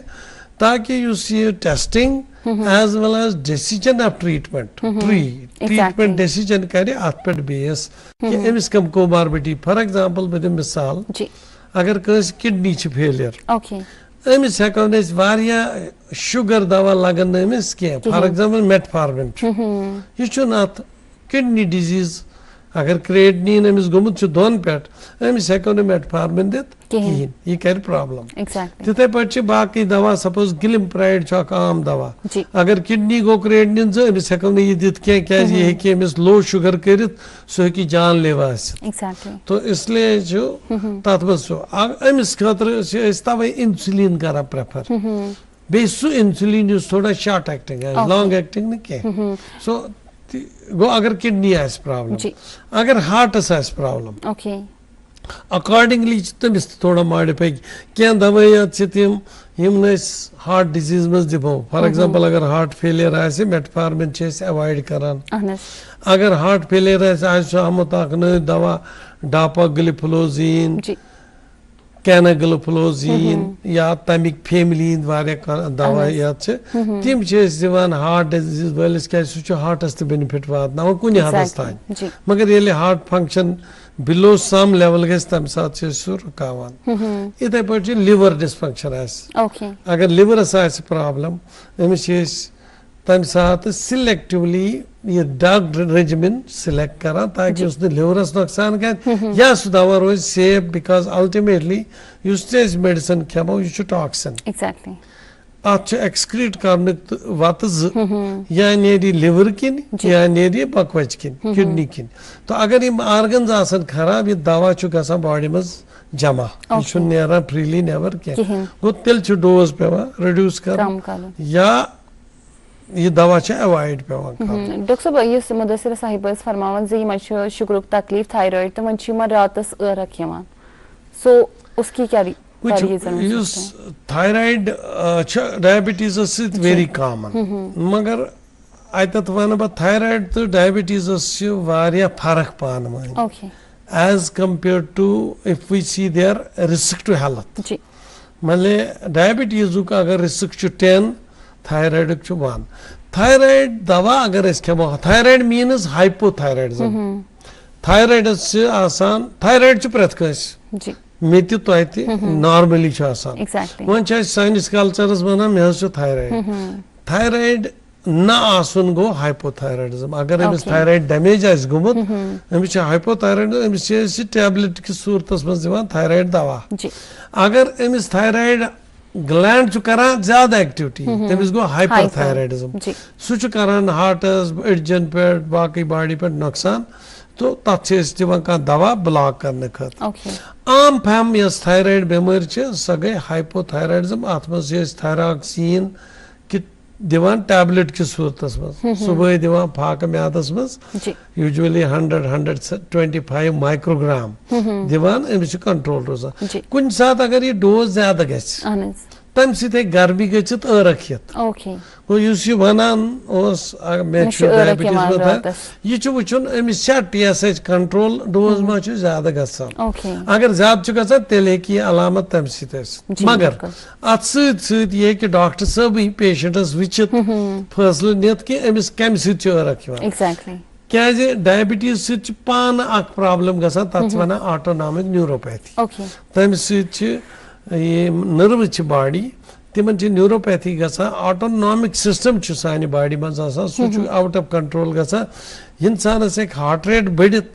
ताकि ये testing as well as decision of treatment treatment decision करे अत पे बेस कि अमिस कम कोमार्बिडिटी फॉर एग्जांपल बह मिसाल अगर कस किडनी फेलियर अमिस हेको शुगर दवा लगन अमिस कह फॉर एग्जांपल मेटफॉर्मिन यह किडनी डिजीज अगर क्रिएटिनिन अमिस गोमुत दोन पे अमिस हेको मेटफॉर्मिन दित कहीं यह कर प्रॉब्लम तिथे पे बाकी दवा सपोज गिलिम्प्राइड आम दवा अगर किडनी गो क्रिएटिनिन अमिस हेको यह दित क्या अमिस लो शुगर कर सह हे जानलेवा तो इसलिए तथ मज अमिस खतर तवे इंसुलिन कर प्रेफर बे सू इंसुलिन थोड़ा शॉर्ट एक्टिंग लॉन्ग एक्टिंग न कह सो गो अगर किडनी आस प्रॉब्लम अगर हार्टस आस प्रॉब्लम अकॉर्डिंगली तमिस थोड़ा मॉडिफाई क्या दवाइयात तम यम हार्ट डिजीज मज दिमो फॉर एग्जांपल अगर हार्ट फेलियर आसे मेटफॉर्मिन अवॉइड करान अगर हार्ट फेलियर आसे आमुत नई दवा डापाग्लिफ्लोजीन कैनाग्लिफ्लोजीन या तमिक फैमिली दवाइयात तम दिवान हार्ट डिजीज वलिस क्या सह हार्टस तो बेनिफिट वात कुन हदस तान मगर ये heart function below some level गस तम साथ सह रुकावान इथे पे लिवर डिसफंक्शन अगर लिवरस आस प्रॉब्लम अमिस तम साथ सिलेक्टिवली ये ड्रग रेजिमेन सिलेक्ट करा ताकि उसने लिवरस नुकसान कर या सह दवा रोज सेफ बिकॉज अल्टीमेटली मेडिसिन खेमो यह टॉक्सिन अत एक्सक्रीट कर वत या नेरी लिवर किन या नेरी बकवच किन किडनी किन तो अगर यम आर्गन आसन खराब यह दवा गसान बॉडी मज जमा यह नेरान फ्रीली नेबर कह गो तेल डोज पेवान रिड्यूस कर या यह दवा अवॉइड पेवान डॉक्टर साहब इस मुदस्सिर साहिब फरमान जो शुगरुक तकलीफ थायराइड तो वो रातस ërक सो उसकी क्या थायराइड डायबिटीज वेरी कॉमन मगर अत वन बह थायराइड तो डायबिटीज फर्क पान वन age compare to if we see their risk to health मतलब डायबिटीज अगर रिस्क 10 थायराइड 1 थायराइड दवा अगर खेमो thyroid means hypothyroidism thyroid thyroid प्रेत मे नॉर्मली वन सानिस कल्चरस वन मे थायराइड थायराइड न आसन गो हाइपोथायराइडिज्म अगर अमिस थायराइड डैमेज आस गोमुत अमिस हाइपोथायराइड अमिस टैबलेट किस सूरतस मज दिवान थायराइड दवा अगर अमिस थायराइड ग्लैंड करान ज्यादा एक्टिविटी तमिस गो हाइपरथायराइडिज्म सह करान हार्टस अड़जन पे बाकी बॉडी पे नुकसान तो तथ दिवान दवा ब्लॉक करने खतर आम फैम यस थायराइड बेमार सह गई हाइपोथायराइडिज्म अत मज थायरॉक्सीन दिवान टैबलेट की सूरतस मज सुबह दिवान फाक म्यादस मज यूजुअली 100-125 माइक्रोग्राम दिवान अमिस कंट्रोल रोजान कुन सात अगर ये डोज ज्यादा गस तम सह गर्मी गचित ërक यह वनान यह वुचन अमिस TSH कंट्रोल डोज मा ज्यादा गसान अगर ज्यादा गसान तेल हे अलामत तम सह मगर अत सह कि डॉक्टर साहब पेशेंटस वचित फैसले नित कि अमिस कम ërक क्या डायबिटीज सह पान प्रॉब्लम गसान तथ वन ऑटोनॉमिक न्यूरोपैथी तम सह ये नर्व बॉडी तिमन न्यूरोपैथी गसा ऑटोनॉमिक सिस्टम सानि बॉडी मज आसान सु आउट ऑफ कंट्रोल गसा इंसानस एक हार्ट रेट बढ़ित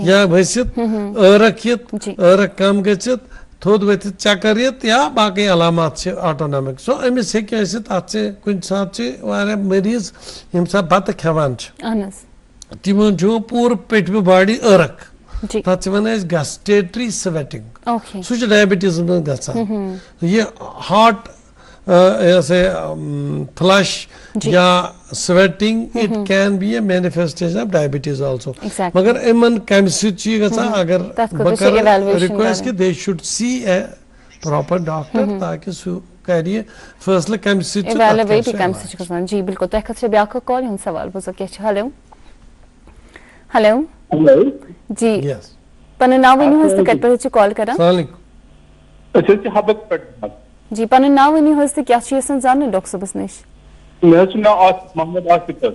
या वसित ërक यित ërक कम गचित थोद वथित चक्कर यित या बाकी अलामात छ ऑटोनॉमिक सो अमिस हेक आसित अत से कुन सात छ वारे मरीज यम सा बत खेवान छ तिमन जो पूर पेटमे बॉडी ërक तत वन गस्टेटरी स्वेटिंग सु डायबिटीज में गसान ये हार्ट ऐसे फ्लश या sweating it can be A manifestation of diabetes also मगर इमन कम सि गसान अगर बकर रिक्वेस्ट कि they should see A proper doctor ताकि सु करिए फैसला कम सि इवैल्युएट कम सि गसान जी बिल्कुल तो खत ब्या कॉल हुन सवाल बुझो के हेलो हेलो हेलो जी यस पन नाव वनी हस्त कट पर छ कॉल करा अस्सलाम वालेकुम अच्छा हबक पट जी पन नाव वनी हस्त क्या छ यसन जान डॉक्टर सबस निश मैं सुना मोहम्मद आसिफ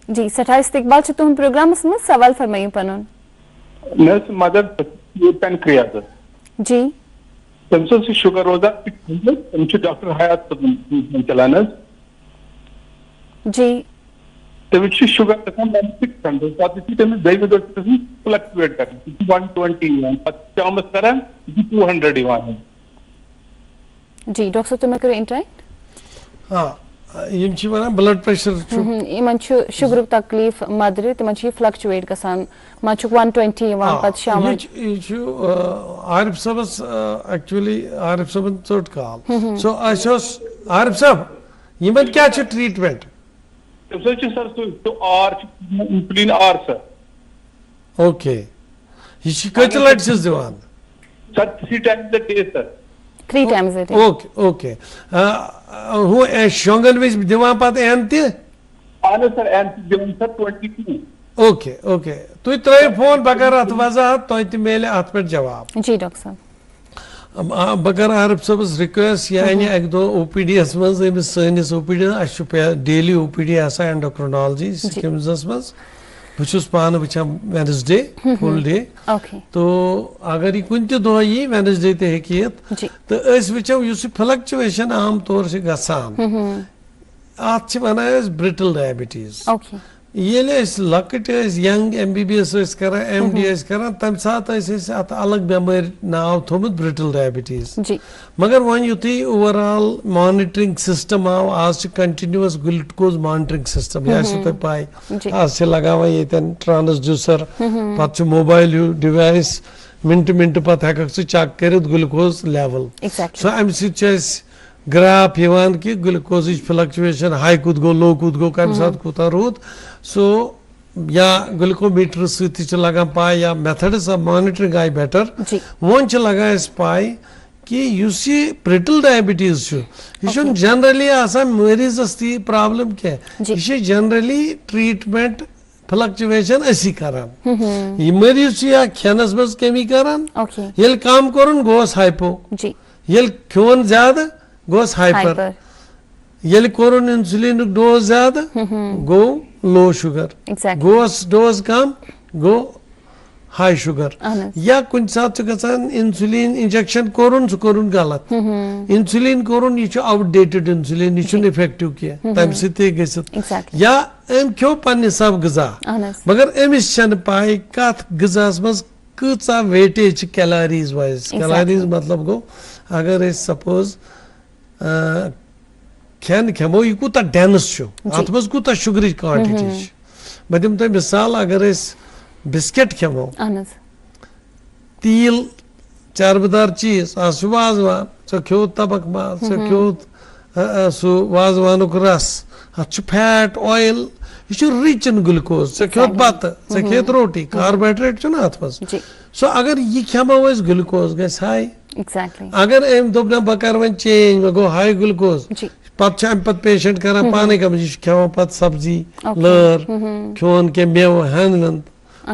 जी सठा इस्तकबाल छ तुम प्रोग्राम में सवाल फरमाइए पनन मैं मदर पैनक्रियाज जी तमसे से शुगर रोजा तमसे डॉक्टर हयात चलाना जी तमिस शुगर गसान 600 पत्ती तमिस दयमे दो फ्लक्चुएट कर 120 पत्ती शामस करन 200 इवान जी डॉक्टर तुम करो इंटरेक्ट हां यम छी वना ब्लड प्रेशर छु यमन छु शुगर तकलीफ मदर तमन छी फ्लक्चुएट गसान मा छु 120 इवान पत्ती शाम ये छु आरिफ सबस एक्चुअली आरिफ सबन चोट काल सो आशोस आरिफ सब यमन क्या छु ट्रीटमेंट सर तो आर इंसुलिन आर सर ओके ये कत लट छस दिवान sir 3 times the day sir 3 times a day okay okay हु शोंगन विच दिवान पत एन ते आने सर एन दिवान सर 22 ओके ओके तु त्रय फोन बकर अत वजाहत तो ति मेले अत पर जवाब जी डॉक्टर साहब बकर आरिफ सबस रिक्वेस्ट यानी एक दो ओपीडी मज Amish सनिस OPD daily OPD endocrinology सिकिम्स मज बहुत पान वचान वेडनेसडे फुल डे तो अगर यह कुन दह यी वेडनेसडे तक तो वो इस फ्लक्चुएशन आम तौर से गसान अत वन ब्रिटल डायबिटीज ये लकट यंग MBBS करा MD तम सात अत अलग बेमार नाव थोमुत ब्रिटल डायबिटीज मगर वन युथी ओवरऑल मॉनिटरिंग सिस्टम आव आज कंटिन्यूअस ग्लूकोज मॉनिटरिंग सिस्टम यह पाई आज लगावान ये ट्रांसड्यूसर पत मोबाइल डिवाइस मिनट मिनट पत हेक चेक कर ग्लूकोज लेवल सो अम ग्राफ यवान कि ग्लूकोज फ्लक्चुएशन हाई कुत गो लो कुत गो कम साथ कूता रूद सो या ग्लूकोमीटर सती लगान पाई या methods of monitoring I better one लगान पाई कि यह ब्रिटल डायबिटीज यह जनरली मरीजस ती प्रॉब्लम क्या यह जनरली ट्रीटमेंट फ्लक्चुएशन असी करान यह मरीज या खेनस मज कमी करान ये कम कोरन गोस हाइपो ये खोन ज्यादा गोस हाइपर ये कोरोन इंसुलिन डोज ज्यादा गो लो शुगर गोस डोज कम गो हाई शुगर या कुछ साथ गसान इंसुलिन इंजेक्शन कोरुन सह कोरुन गलत इंसुलिन कोरुन यह आउटडेटेड इंसुलिन यह इफेक्टिव किया तम सत या अम खो पन्ने सब गजा मगर अमिस पाई कत गजास मज कचा वेटेज कैलोरीज वाइज कैलोरीज मतलब गो अगर सपोज खेन खेमो यह कूत डेंस अत मज कूत शुगर क्वांटिटी बह दिम तुम मिसाल अगर बिस्किट खेमो तील चर्बदार चीज वाजवान सो खो तबक माज सो खो सो वाजवान रस अत फैट ऑयल यह रिच इन ग्लूकोज सो खो बत सो खेत रोटी कार्बोहाइड्रेट अत मज सो अगर यह खेमो ग्लूकोज गस हाई अगर अम दोप ना बह कर वन चेंज मे गो हाई ग्लूकोज पे पेशेंट कर पाने कम खेवान पे सब्जी लर खोन के मेव हेन वंद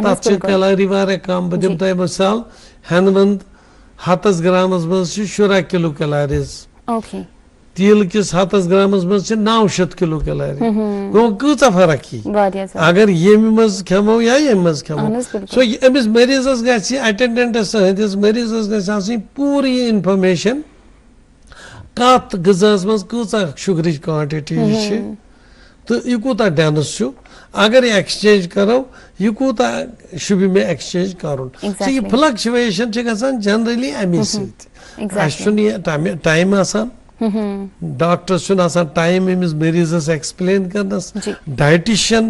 तथ कैलोरी वारे कम बह दिम तुम मिसाल हेन वंद 100 ग्रामस मज 17 किलो कैलोरीज तिल किस 100 ग्रामस मज 900 किलो कैलोरी गो कूचा फर्क अगर यम मज खेमो या यम मज खेमो सो अमिस मरीजस गि अटेंडेंटस सहित मरीजस गि पूरी इंफॉर्मेशन कत गजास मज कूचा शुगरिच क्वांटिटी तो यह कूता डेंस अगर यह एक्सचेंज करो यह कूता शुभ मे एक्सचेंज कर फ्लक्चुएशन जनरली अमे सह टाइम डॉक्टर्स टाइम अमिस मरीजस एक्सप्लेन करनस डाइटिशियन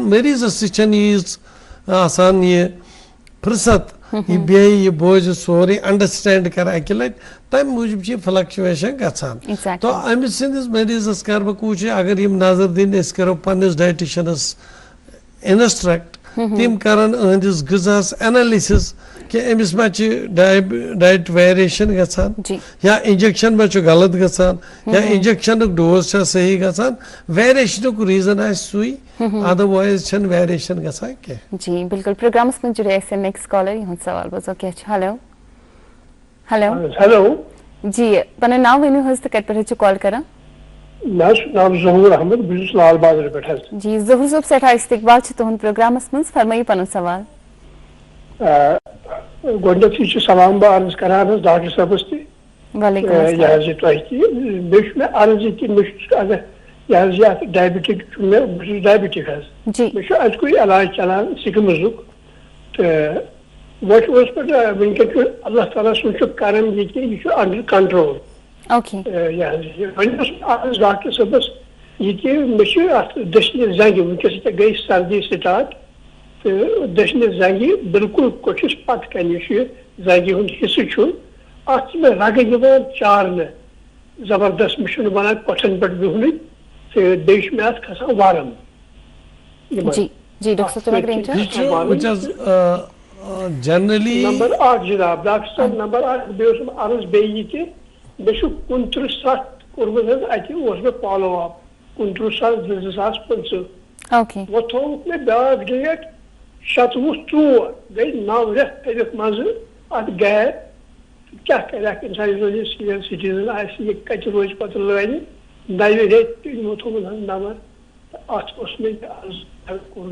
मरीजस यीज यह फुर्सत यह बे यह बोझ सोरे अंडरस्टैंड कर अकि लट तम मूजूब फ्लक्चुएशन गसान तो अमिस सिंदिस मरीजस कर बह कोशिश अगर यम नजर दिन करो पन्निस डाइटिशियनस इंस्ट्रक्ट तिम करन अहंदिस गजास एनालिसिस कि अमिस मा डाइट वेरिएशन गसान या इंजेक्शन मा गलत गसान या इंजेक्शन डोज सही गसान वेरिएशन रीजन आ सुई अदरवाइज छन वेरिएशन गसान के जी बिल्कुल प्रोग्राम्स में जुड़े ऐसे नेक्स्ट कॉलर यह सवाल बोझो क्या हेलो हेलो हेलो जी पन नाव वनु हज तो कत पे कॉल करा नाम जहूर अहमद बिजुस लाल बाजार पे जी जहूर साहब सठा इस्तकबाल तुहद प्रोग्रामस मज फरमाई पन सवाल गोडनैथी सलाम बह अर्ज करान डॉक्टर साहबस मे अर्ज कि अगर यह डायबिटिक मे डायबिटिक मे अजक इलाज चलान सिकमजुक तो वो पे वनकन अल्लाह ताला सुन कर यह अंडर कंट्रोल अर्ज डॉक्टर साहबस ये मे दशन जंग वनकस गई सर्दी स्टार्ट तो दशन जंग बिल्कुल कोशिश पत कन जंग हूं हिस्से अत मे रग चारन जबरदस्त मे वन कोठन पे बिहन तो बे मे खसान वारम जी जी डॉक्टर जनरली नंबर 8 जनाब डॉक्टर साहब नंबर 8 बे अर्ज बे मे 29 कोर्मुत मे फॉलो अप 29/2025 वो थोक मे ब्याक डेट 27/4 गई 9 रेत कर मज अत गैर क्या कर इंसान सीनियर सिटीजन कत रोज पे लान 9 रेत यमो थोमुत नंबर अत मे अर्ज कोर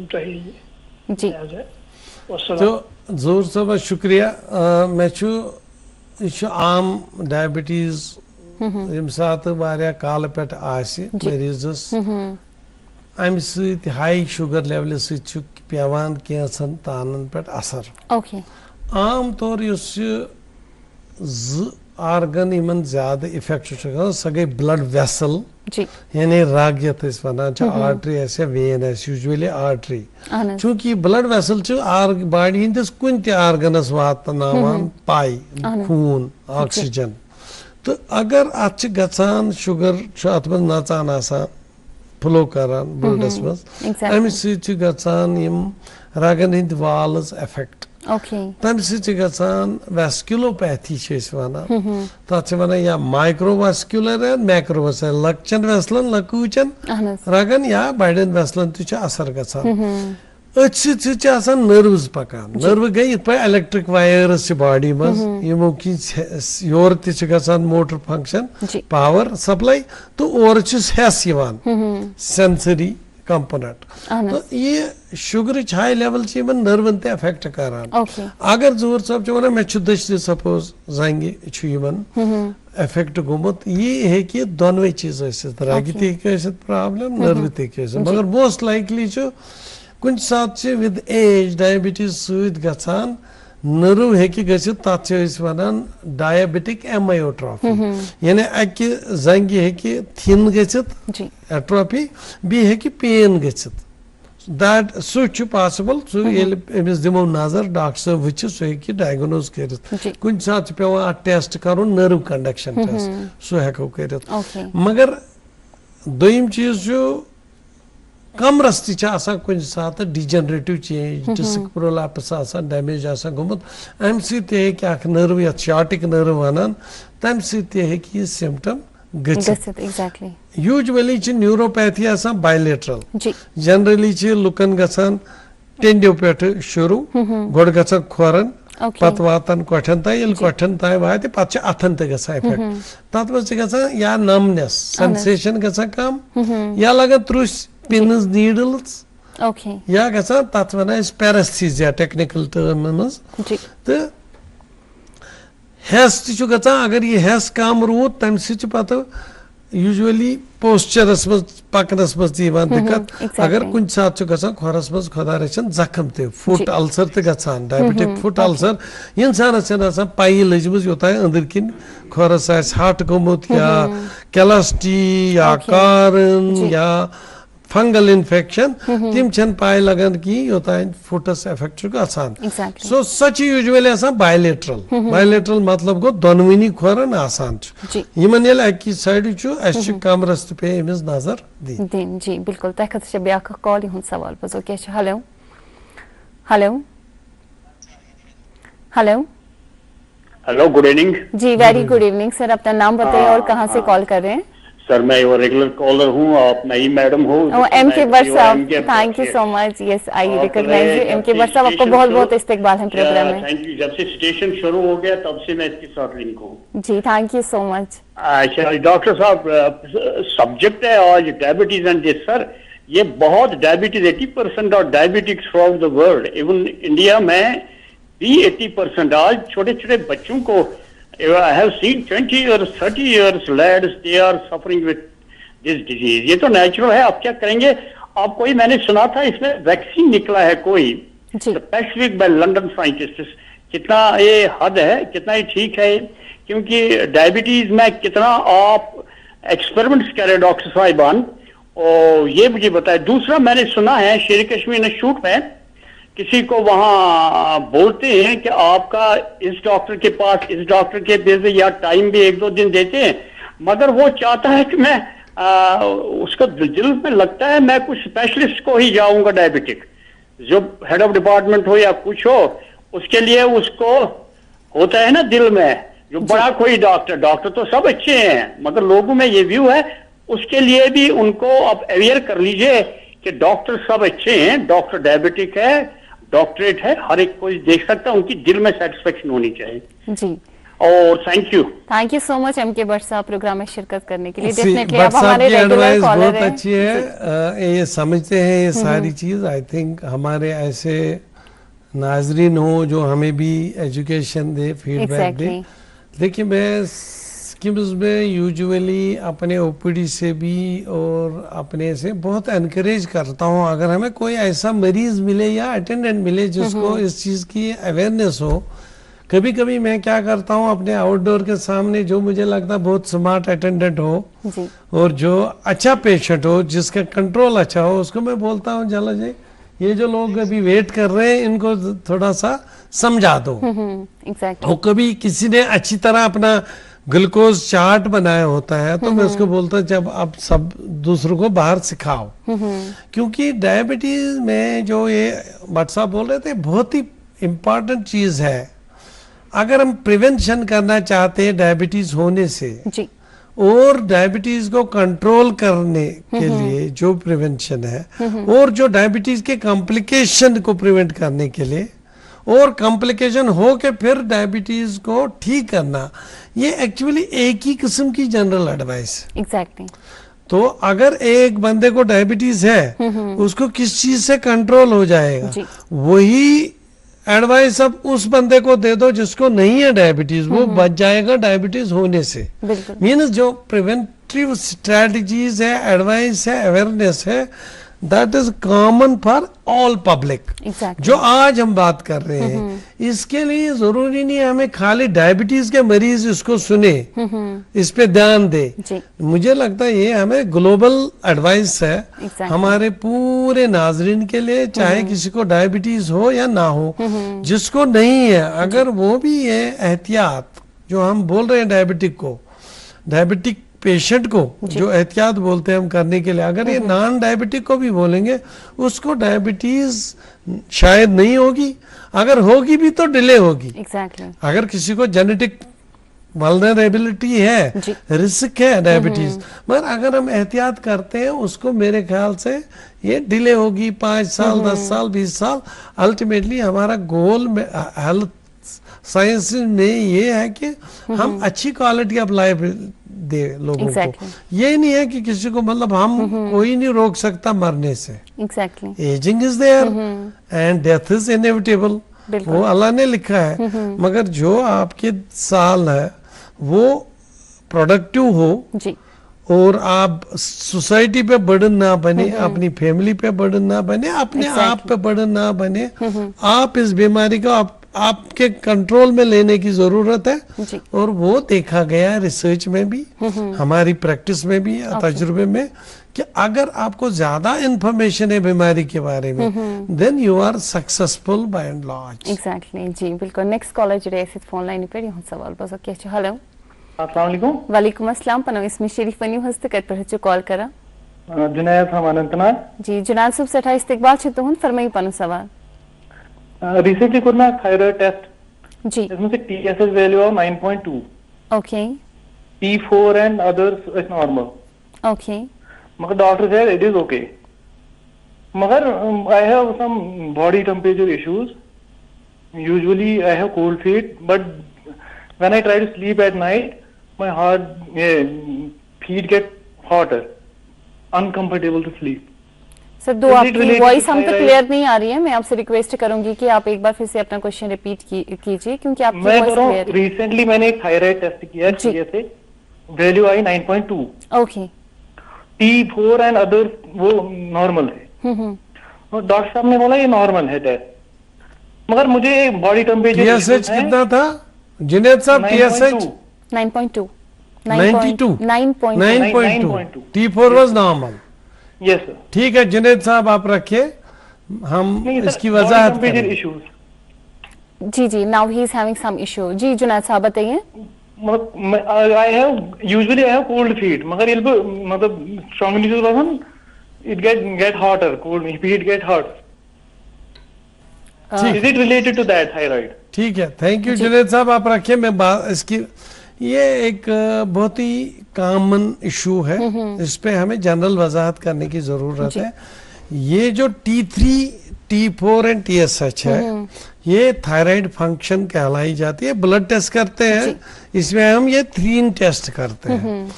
तो जोर साहब शुक्रिया मे आम डायबिटीज यम सात काल पे मरीजस अम हाई शुगर लेवल पेवान कैंसन तानन पे असर आम तौर आर्गन इन ज्यादा इफेक्ट सह गई ब्लड वेसल यानी रग ये वन आर्टरी या वेन यूजुअली आर्टरी चूंकि ब्लड वेसल बॉडी हंदिस कुन आर्गनस वातनावान पाई खून ऑक्सीजन तो अगर अत गचान शुगर अत मज नचान आसान फ्लो करान ब्लडस मज अमि सह गचान रगन हंद वाल्स एफेक्ट तम गचान वेस्कुलोपैथी वन तथ वन या माइक्रोवेस्कुलर या मैक्रोवेस्कुलर लक्चन वेसलन लकूचन रगन या बड़न वेसलन तह असर गचान अथ सह नर्व्स पकान नर्व गई इत पे इलेक्ट्रिक वायर्स बॉडी मज यमो कि योर तह मोटर फंक्शन पावर सप्लाई तो और हेस सेंसरी कंपोनेंट तो ये शुगर हाई लेवल नर्वन ते अफेक्ट करान अगर जोर साहब वन मे दशन सपोज जंग अफेक्ट गोमुत ये हे दोनवे चीज रग प्रॉब्लम नर्व तक मगर मोस्ट लाइकली कुछ सात विद एज डायबिटीज सत गचान नर्व हेकि गसित तथ वन डायबिटिक एमायोट्रॉफी यानी अकि जंग हेकि थिन गसित एट्रॉफी बे हेकि पेन गसित दैट सह पॉसिबल अमिस दिमो नजर डॉक्टर साहब वुच सह हेकि डायग्नोज करित कुछ सात पेवान टेस्ट करुन नर्व कंडक्शन टेस्ट सह हेको करित मगर दोयम चीज कमरस कुछ सात degenerative change disc prolapse damage गोमुत अम सह नर्व ये शार्टिक नर्व वन तम सह symptom usually neuropathy bilateral generally लुकन गसान टेंडियो पे शुरू गोड़ गसान खोरन पत वातन कोठन तान कोठन तान वात पे अथन तक इफेक्ट तथ मज या नमनेस सेंसेशन गसान कम या लगन त्रुस पिन्स नीडल्स या गसान तथ वन पैरेस्थीजिया टेक्निकल टर्म मज तो हेस तु गचान अगर ये हेस कम रूद तम सह पत यूजुअली पोस्चरस मज पकनस मज दिक्कत अगर कुछ सात गचान खोरस मज खुदा रचन जख्म ते फुट अल्सर ते गचान डायबिटिक फुट अल्सर इंसानस पाई लजमज योत अंदर किन खोरस हट गोमुत या कैलस्टी या कारन या फंगल इन्फेक्शन तिम छन पाए लगन कि योत फुटस इफेक्ट गचान सो सच यूजुअली आसान बायलेटरल मतलब गो दोनवनी खोरन आसान यमन येल अकि साइड छु अस कमरस पे एमिस नजर दिन जी बिल्कुल तह खत ब्या कॉल हुन सवाल पजो क्या hello hello hello hello good evening जी वेरी गुड इवनिंग सर अपना नाम बताइए और कहाँ से कॉल कर रहे हैं सर मैं वो रेगुलर कॉलर हूँ आप नई मैडम हो M K Bhatt sahab thank you so much yes I recognise you M K Bhatt साहब आपको बहुत बहुत इस्तकबाल है प्रोग्राम में थैंक यू जब से स्टेशन शुरू हो गया तब से मैं इसके साथ लिंक हूँ जी थैंक यू सो मच अच्छा डॉक्टर साहब सब्जेक्ट है आज डायबिटीज एंड दिस सर ये बहुत डायबिटीज 80% और diabetics through the world even India में भी 80% आज छोटे छोटे बच्चों को I have seen 20 years, 30 years lads, they are suffering with this disease. ये तो नेचुरल है, आप क्या करेंगे? आप कोई मैंने सुना था इसमें वैक्सीन निकला है कोई पैसिफिक बाय लंदन साइंटिस्ट कितना ये हद है कितना ये ठीक है क्योंकि डायबिटीज में कितना आप एक्सपेरिमेंट्स कर रहे डॉक्टर साहिबान और ये मुझे बताए। दूसरा मैंने सुना है शेर कश्मीर इंस्टीट्यूट में किसी को वहां बोलते हैं कि आपका इस डॉक्टर के पास इस डॉक्टर के भेजे या टाइम भी 1-2 दिन देते हैं मगर वो चाहता है कि मैं उसका दिल में लगता है मैं कुछ स्पेशलिस्ट को ही जाऊंगा डायबिटिक जो हेड ऑफ डिपार्टमेंट हो या कुछ हो उसके लिए उसको होता है ना दिल में जो बड़ा कोई डॉक्टर तो सब अच्छे हैं मगर लोगों में ये व्यू है उसके लिए भी उनको आप अवेयर कर लीजिए कि डॉक्टर सब अच्छे हैं डॉक्टर डायबिटिक है डॉक्टरेट है हर एक कोई देख सकता है उनकी दिल में सेटिस्फेक्शन होनी चाहिए जी और thank you so much M K Bhatt साहब प्रोग्राम में शिरकत करने के लिए डेफिनेटली आप हमारे रेगुलर कॉलर हैं अच्छी है ये समझते हैं ये सारी चीज आई थिंक हमारे ऐसे नाजरीन हो जो हमें भी एजुकेशन दे फीडबैक दे देखिए मैं स्कीम्स में यूजुअली अपने ओपीडी से भी और अपने से बहुत एनकरेज करता हूँ अगर हमें कोई ऐसा मरीज मिले या अटेंडेंट मिले जिसको इस चीज़ की अवेयरनेस हो कभी कभी मैं क्या करता हूँ अपने आउटडोर के सामने जो मुझे लगता है बहुत स्मार्ट अटेंडेंट हो और जो अच्छा पेशेंट हो जिसका कंट्रोल अच्छा हो उसको मैं बोलता हूँ चलो जी ये जो लोग अभी वेट कर रहे हैं इनको थोड़ा सा समझा दो और कभी किसी ने अच्छी तरह अपना ग्लूकोज चार्ट बनाया होता है तो मैं उसको बोलता हूँ जब आप सब दूसरों को बाहर सिखाओ क्योंकि डायबिटीज में जो ये भट्ट साहब बोल रहे थे बहुत ही इम्पोर्टेंट चीज है अगर हम प्रिवेंशन करना चाहते हैं डायबिटीज होने से जी और डायबिटीज को कंट्रोल करने के लिए जो प्रिवेंशन है और जो डायबिटीज के कॉम्प्लिकेशन को प्रिवेंट करने के लिए और कॉम्प्लिकेशन हो के फिर डायबिटीज को ठीक करना ये एक्चुअली एक ही किस्म की जनरल एडवाइस एग्जैक्टली तो अगर एक बंदे को डायबिटीज है उसको किस चीज से कंट्रोल हो जाएगा वही एडवाइस अब उस बंदे को दे दो जिसको नहीं है डायबिटीज वो बच जाएगा डायबिटीज होने से मीन्स जो प्रिवेंटिव स्ट्रेटजीज है एडवाइस है अवेयरनेस है that is common for all public जो आज हम बात कर रहे हैं इसके लिए जरूरी नहीं है हमें खाली डायबिटीज के मरीज इसको सुने इस पे ध्यान दे मुझे लगता है ये हमें ग्लोबल एडवाइस है हमारे पूरे नाजरीन के लिए चाहे किसी को डायबिटीज हो या ना हो जिसको नहीं है अगर वो भी ये एहतियात जो हम बोल रहे हैं डायबिटिक पेशेंट को जो एहतियात बोलते हैं हम करने के लिए अगर ये नॉन डायबिटिक को भी बोलेंगे उसको डायबिटीज शायद नहीं होगी अगर होगी भी तो डिले होगी अगर किसी को जेनेटिक वल्नरेबिलिटी है रिस्क है डायबिटीज मगर अगर हम एहतियात करते हैं उसको मेरे ख्याल से ये डिले होगी 5 साल 10 साल 20 साल अल्टीमेटली हमारा गोल में हेल्थ साइंस में ये है कि हम अच्छी क्वालिटी ऑफ लाइफ दे लोगों को ये नहीं है कि किसी को मतलब हम कोई नहीं रोक सकता मरने से ageing is there and death is inevitable बिल्कुल। वो अल्लाह ने लिखा है, मगर जो आपके साल है वो प्रोडक्टिव हो जी और आप सोसाइटी पे बर्डन ना बने, अपनी फैमिली पे बर्डन ना बने, अपने आप पे बर्डन ना बने, आप इस बीमारी को आपके कंट्रोल में लेने की जरूरत है। जी। और वो देखा गया रिसर्च में भी, हमारी प्रैक्टिस में भी, तजुर्बे में, कि अगर आपको ज्यादा इंफॉर्मेशन है बीमारी के बारे में, then you are successful by and large. Exactly जी बिल्कुल। नेक्स्ट कॉलर जुड़े फोन लाइन पे यहाँ सवाल बस क्या हेलो अस्सलाम वालेकुम। वालेकुम अस्सलाम। पनो इसमें शरीफ वनी हस्त कर पर जो कॉल करा जुनैद हम अनंतनाग। जी जुनाद सुब सठा इस्तकबाल छ तुहन फरमाई पनो सवाल। रिसेंटली करना थायराइड टेस्ट, जी इसमें से टीएसएच वैल्यू है 9.2, okay T4 and others is normal, okay मगर doctor said it is okay, मगर I have some body temperature issues, usually I have cold feet, but when I try to sleep at night my heart feet get hotter, uncomfortable to sleep. Sir दो आपकी voice हम तक clear नहीं आ रही है, मैं आपसे रिक्वेस्ट करूंगी कि आप एक बार फिर से अपना क्वेश्चन रिपीट कीजिए क्योंकि आपकी मैं वॉइस कह रहा क्लियर हूँ रिसेंटली मैंने एक थायराइड टेस्ट किया जी। टीएसएच वैल्यू आई 9.2, ओके T4 एंड अदर वो नॉर्मल थे। और डॉक्टर साहब ने बोला ये नॉर्मल है टेस्ट, मगर मुझे बॉडी टेम्परेचर टीएसएच कितना था जुनैद साहब? TSH 9.2 92 9.2 9.2 T4 was normal. Yes sir. ठीक है जुनैद साहब आप रखिए, हम इसकी वजाहत करेंगे। इश्यूज जी जी now he is having some issue. जी जुनैद साहब बताइए। I have usually I have cold feet, मगर ये मतलब strong issues was it get hotter, cold feet get hot, is it related to that thyroid? ठीक है, थैंक यू जुनैद साहब आप रखिए। मैं बात इसकी, ये एक बहुत ही कॉमन इशू है, इस पे हमें जनरल वजाहत करने की जरूरत है। ये जो T3, T4 एंड TSH है, ये थायराइड फंक्शन कहलाई जाती है। ब्लड टेस्ट करते हैं, इसमें हम ये 3 टेस्ट करते हैं,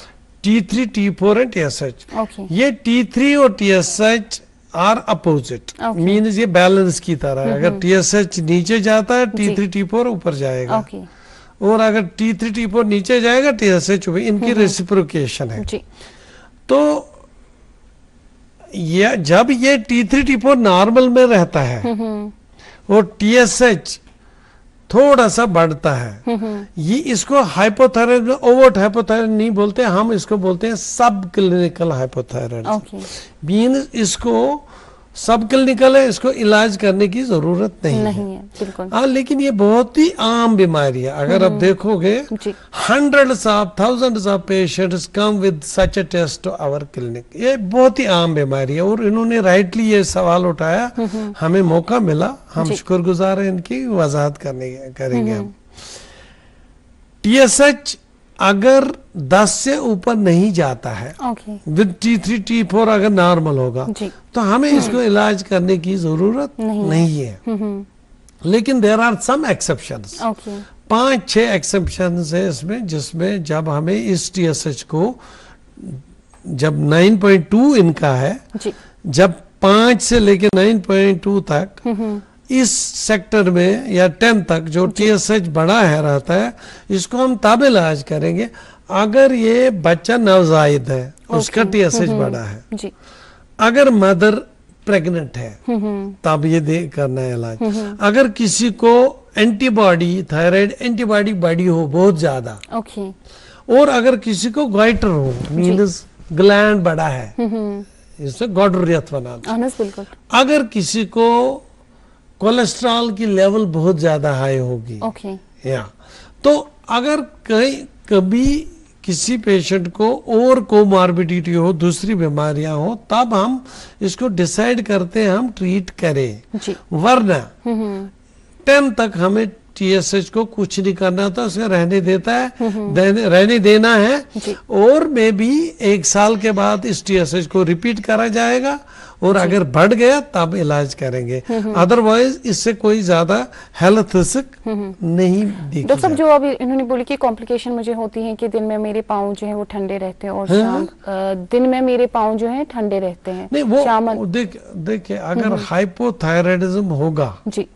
T3, T4 and TSH। Okay ये T3 और TSH आर अपोजिट, मीन्स ये बैलेंस की तरह है। अगर TSH नीचे जाता है, T3, T4 ऊपर जाएगा, ओके और अगर T3, T4 नीचे जाएगा, TSH भी, इनकी रेसिप्रोकेशन है। जी तो ये जब ये T3, T4 नॉर्मल में रहता है और TSH थोड़ा सा बढ़ता है, ये इसको हाइपोथायराइड, ओवर्ट हाइपोथायराइड नहीं बोलते, हम इसको बोलते हैं सब क्लिनिकल हाइपोथायराइड। ओके मीन्स इसको सब क्लिनिकल है, इसको इलाज करने की जरूरत नहीं नहीं है बिल्कुल। हाँ, लेकिन ये बहुत ही आम बीमारी है। अगर आप देखोगे, जी। hundreds of thousands of patients come with such a test to our clinic। ये बहुत ही आम बीमारी है और इन्होंने राइटली ये सवाल उठाया, हमें मौका मिला, हम शुक्रगुजार हैं इनकी, वजाहत करेंगे हम। TSH अगर 10 से ऊपर नहीं जाता है, ओके विद T3, T4 अगर नॉर्मल होगा, जी। तो हमें इसको इलाज करने की जरूरत नहीं है। लेकिन there are some exceptions, okay 5-6 exceptions है इसमें, जिसमें जब हमें इस TSH को, जब 9.2 इनका है, जी जब 5 से लेके 9.2 तक इस सेक्टर में या 10 तक जो TSH बड़ा है रहता है, इसको हम तब इलाज करेंगे अगर ये बच्चा नवजायद है, उसका TSH बड़ा है। जी अगर मदर प्रेग्नेंट है तब ये करना है इलाज। अगर किसी को एंटीबॉडी, थायराइड एंटीबॉडी बड़ी हो बहुत ज्यादा, ओके और अगर किसी को गोइटर हो, मीन्स ग्लैंड बड़ा है, इससे गॉडरियत बनाता। अनस बिल्कुल। अगर किसी को कोलेस्ट्रॉल की लेवल बहुत ज्यादा हाई होगी, ओके या तो अगर कभी किसी पेशेंट को और कोमॉर्बिडिटी हो, दूसरी बीमारियां हो, तब हम इसको डिसाइड करते हैं हम ट्रीट करें। जी। वरना 10 तक हमें TSH को कुछ नहीं करना था, उसका रहने देता है, रहने देना है, और मे भी 1 साल के बाद इस TSH को रिपीट करा जाएगा, और अगर बढ़ गया तब इलाज करेंगे। अदरवाइज इससे कोई ज्यादा हेल्थ रिस्क नहीं दिखता। डॉक्टर साहब जो अभी इन्होंने बोली कि कॉम्प्लिकेशन मुझे होती है कि दिन में मेरे पाँव जो है वो ठंडे रहते हैं, और शाम दिन में मेरे पाँव जो है ठंडे रहते हैं, नहीं, शाम वो देखिए अगर हाइपोथायराइडिज्म होगा जी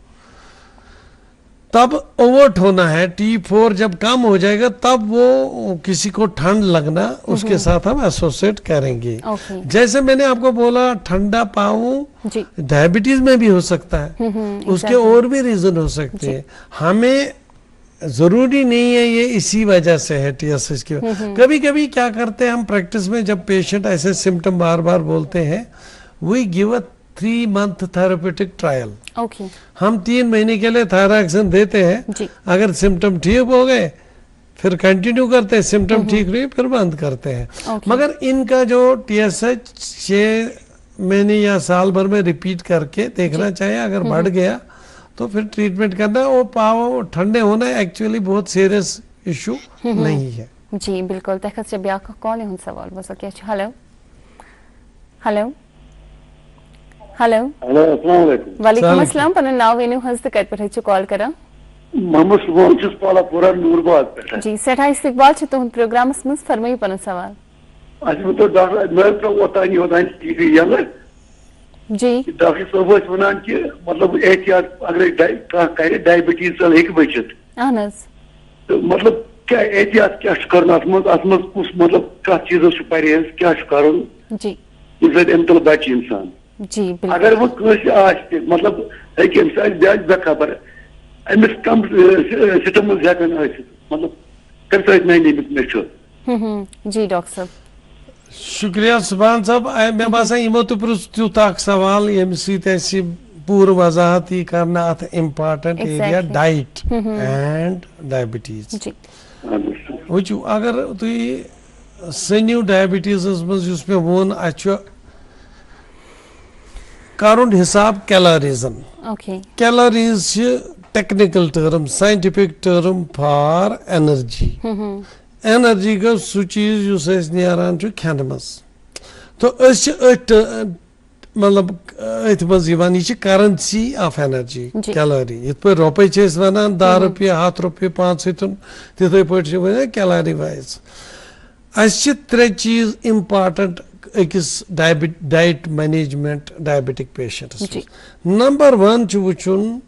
तब ओवर्ट होना है, T4 जब कम हो जाएगा तब वो किसी को ठंड लगना उसके साथ हम एसोसिएट करेंगे। ओके। जैसे मैंने आपको बोला ठंडा पाँव जी। डायबिटीज में भी हो सकता है, उसके और भी रीजन हो सकते हैं। हमें जरूरी नहीं है ये इसी वजह से है TSH की। कभी कभी क्या करते हैं हम प्रैक्टिस में, जब पेशेंट ऐसे सिम्टम बार बार बोलते हैं, we give a 3 month therapeutic trial. Okay. हम 3 महीने के लिए थायरॉक्सिन देते हैं, जी। अगर सिम्टम ठीक हो गए फिर कंटिन्यू करते हैं, सिम्टम ठीक रहे फिर बंद करते हैं। ओके। मगर इनका जो TSH 6 महीने या साल भर में रिपीट करके देखना चाहिए, अगर बढ़ गया तो फिर ट्रीटमेंट करना। वो पाव ठंडे होना एक्चुअली बहुत सीरियस इशू नहीं है। जी बिल्कुल। तक से ब्याह का कॉल है सवाल बस क्या। हेलो हेलो हेलो हेलो अस्सलाम वालेकुम। वालेकुम अस्सलाम। पन नाव वेनु हज तक पे कॉल करा। मोहम्मद सुभान छुस पालापुरा नूरबाग पे। जी सठा इस्तकबाल छ तुहंद प्रोग्रामस मज फरमाई पन सवाल। अच्छा तो डॉक्टर मैं तो ओतान टीवी यल जी। डॉक्टर साहब वन कि मतलब एहतियात अगर डायबिटीज चल हेक बचित अहन तो मतलब क्या एहतियात क्या कर कुछ मतलब कत चीजों से परहेज क्या कर जी अम तल बच इंसान। जी बिल्कुल। अगर वो मतलब बेखबर अमिस कम सिस्टम मतलब जी डॉक्टर साहब शुक्रिया सुभान साहब। मे बासान यमो तो पुरुष त्युत सवाल यम सि पूर वजाहत यी करना अथ important area diet and diabetes. जी वुचु अगर तुई सनिव डायबिटीज मज मे वोन अच्छा करुन हिसाब कैलोरीजन। Okay. Calories technical term, scientific term for energy. Energy गो सु चीज नीरान खेन मज तो मतलब अथ मज करेंसी ऑफ एनर्जी कैलोरी। इत पे रुपये वन 10 रुपये 100 रुपये 500 तिथे पे कैलोरी वाइज। अस 3 चीज इम्पार्टेंट अकिस diet management diabetic patients. Number 1 वुचुन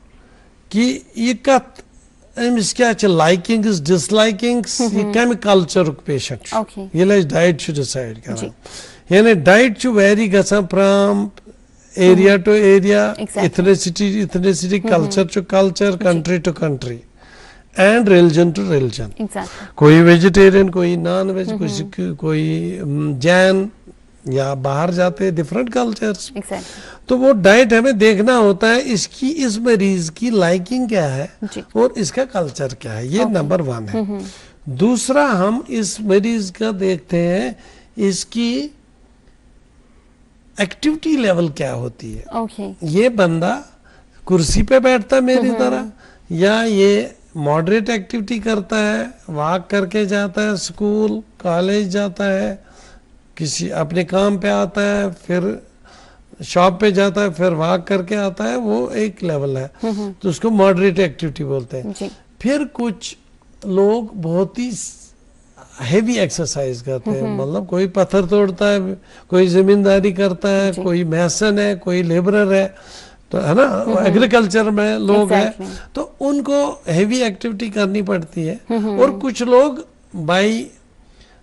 कि यह कत अमिस क्या लाइकिंग्स डिसलाइकिंग्स, यह कम कल्चर पेशेंट ये डाइट डिसाइड कर। यानी डाइट वेरी गसान from area to area, ethnicity culture to culture, country to country and religion to religion. कोई वेजिटेरियन, कोई नॉन वेज, कोई जैन या बाहर जाते हैं डिफरेंट कल्चर्स। तो वो डाइट हमें देखना होता है इसकी, इस मरीज की लाइकिंग क्या है और इसका कल्चर क्या है, ये नंबर 1 है। दूसरा हम इस मरीज का देखते हैं इसकी एक्टिविटी लेवल क्या होती है। ये बंदा कुर्सी पे बैठता है मेरी तरह, या ये मॉडरेट एक्टिविटी करता है, वॉक करके जाता है, स्कूल कॉलेज जाता है, किसी अपने काम पे आता है, फिर शॉप पे जाता है, फिर वॉक करके आता है, वो एक लेवल है तो उसको मॉडरेट एक्टिविटी बोलते हैं। फिर कुछ लोग बहुत ही हेवी एक्सरसाइज करते हैं, मतलब कोई पत्थर तोड़ता है, कोई जमींदारी करता है, कोई मैसन है, कोई लेबरर है, तो है ना, एग्रीकल्चर में लोग हैं, तो उनको हेवी एक्टिविटी करनी पड़ती है। और कुछ लोग बाई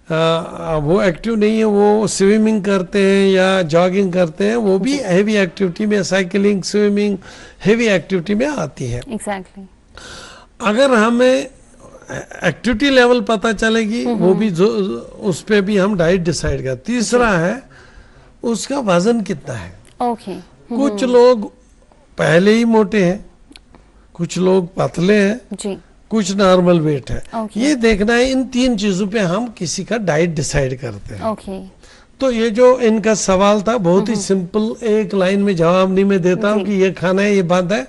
वो एक्टिव नहीं है, वो स्विमिंग करते हैं या जॉगिंग करते हैं, वो भी हेवी एक्टिविटी में, साइकिलिंग स्विमिंग हेवी एक्टिविटी में आती है। अगर हमें एक्टिविटी लेवल पता चलेगी वो भी जो उस पे भी हम डाइट डिसाइड कर। तीसरा है उसका वजन कितना है। कुछ लोग पहले ही मोटे हैं, कुछ लोग पतले हैं, कुछ नॉर्मल वेट है। ये देखना है, इन 3 चीजों पे हम किसी का डाइट डिसाइड करते हैं। तो ये जो इनका सवाल था बहुत ही सिंपल, एक लाइन में जवाब नहीं मैं देता हूँ कि ये खाना है ये बात है,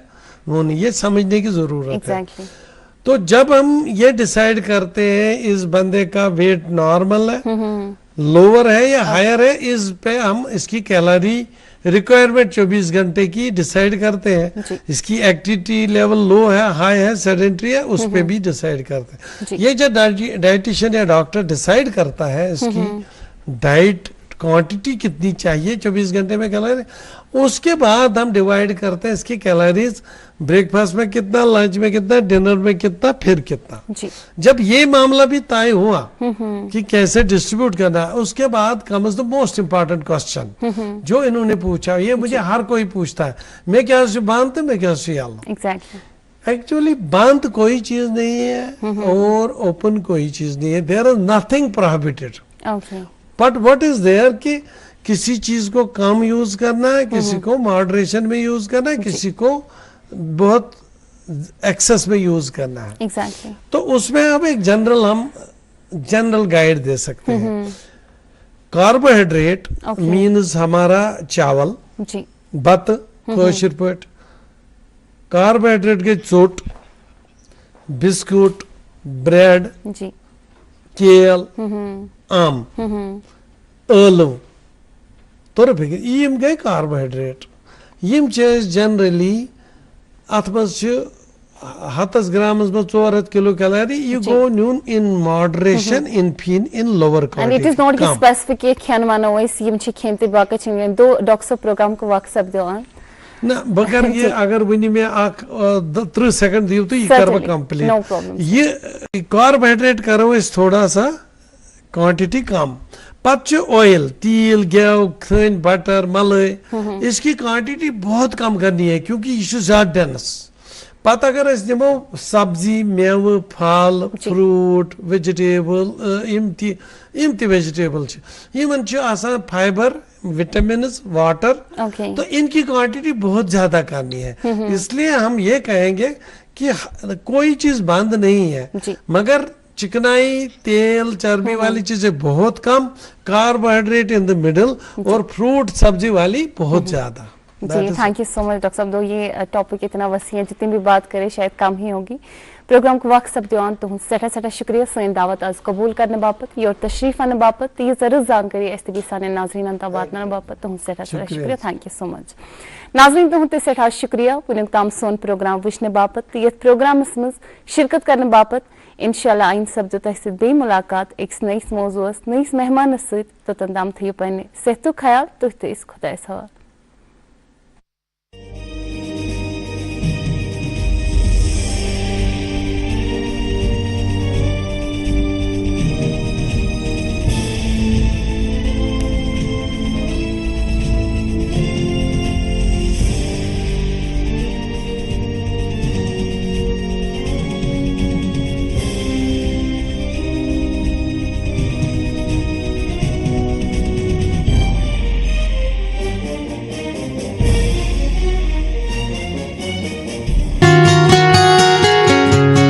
वो नहीं, ये समझने की जरूरत है। तो जब हम ये डिसाइड करते हैं इस बंदे का वेट नॉर्मल है, लोअर है या हायर है, इस पे हम इसकी कैलोरी रिक्वायरमेंट 24 घंटे की डिसाइड करते हैं। इसकी एक्टिविटी लेवल लो है, हाई है, सेडेंट्री है, उस पे भी डिसाइड करते हैं। ये जो डाइटिशियन या डॉक्टर डिसाइड करता है इसकी डाइट क्वांटिटी कितनी चाहिए 24 घंटे में कैलोरी, उसके बाद हम डिवाइड करते हैं इसकी कैलोरीज, ब्रेकफास्ट में कितना, लंच में कितना, डिनर में कितना, फिर कितना। जी जब ये मामला भी तय हुआ कि कैसे डिस्ट्रीब्यूट करना है, उसके बाद comes the most important question जो इन्होंने पूछा। ये मुझे हर कोई पूछता है, मैं क्या बांध, मैं क्या आलू। एग्जैक्टली एक्चुअली बंद कोई चीज नहीं है और ओपन कोई चीज नहीं है। There is nothing prohibited, okay but what is there कि किसी चीज को कम यूज करना है, किसी को मॉडरेशन में यूज करना है, किसी को बहुत एक्सेस में यूज करना है। एग्जैक्टली तो उसमें अब एक जनरल गाइड दे सकते हैं। Carbohydrate Okay. मीन्स हमारा चावल, जी बत, कोशिर पट, कार्बोहाइड्रेट के चोट, बिस्कुट, ब्रेड, जी केल, आम, ٲلو तोर फिक्र यम गए कार्बोहाइड्रेट। यम जनरली अत मज हतस ग्रामस में 400 किलो कैलोरी। यह गो न्यून इन मॉडरेशन, इन फीन in lower and it is not कि स्पेसिफिक ये खेन वनो अस यम छ खेन ते बाकी छ दो डॉक्टर साहब प्रोग्राम को वक्त सब दिवान ना बकर ये अगर वनी में 30 सेकंड दियो तो ये कर कंप्लीट। No problem. ये कार्बोहाइड्रेट करो इस थोड़ा सा क्वांटिटी कम, पच ऑयल, तिल, गेव, खन, बटर, मलाई, इसकी क्वांटिटी बहुत कम करनी है क्योंकि ये ज्यादा डेंस। पत अगर निमो सब्जी, मेव, फल, फ्रूट, वेजिटेबल, इम वेजिटेबल इन फाइबर, विटामिन्स, वाटर, ओके तो इनकी क्वांटिटी बहुत ज्यादा करनी है। इसलिए हम ये कहेंगे कि कोई चीज बंद नहीं है, जी। मगर चिकनाई, तेल, चर्बी वाली चीजें बहुत कम, कार्बोहाइड्रेट इन द मिडल, और फ्रूट सब्जी वाली बहुत ज्यादा। जी thank you so much doctor साहब। दो ये टॉपिक इतना वसी है, जितनी भी बात करें शायद कम ही होगी। प्रोग्राम को वक्त सब दिवान तुम सठा शुक्रिया सन दावत आज कबूल करने बापत, योर तशरीफ आने बापत, ये जरूर जानकारी एस साने नाजरीन तक वातन बापत तुम सठा शुक्रिया। थैंक यू सो मच नाजरीन, तुम सठा शुक्रिया वुन तम सोन प्रोग्राम वुचने बापत, ये प्रोग्रामस मज शिरकत करने बापत। इंशाल्लाह आइन सपदो तह सत बे मुलाकात एक नईस मौजूस, नईस मेहमान सत। तोतन तम थो पे सेहतु ख्याल, तुह खुदायस हवाल।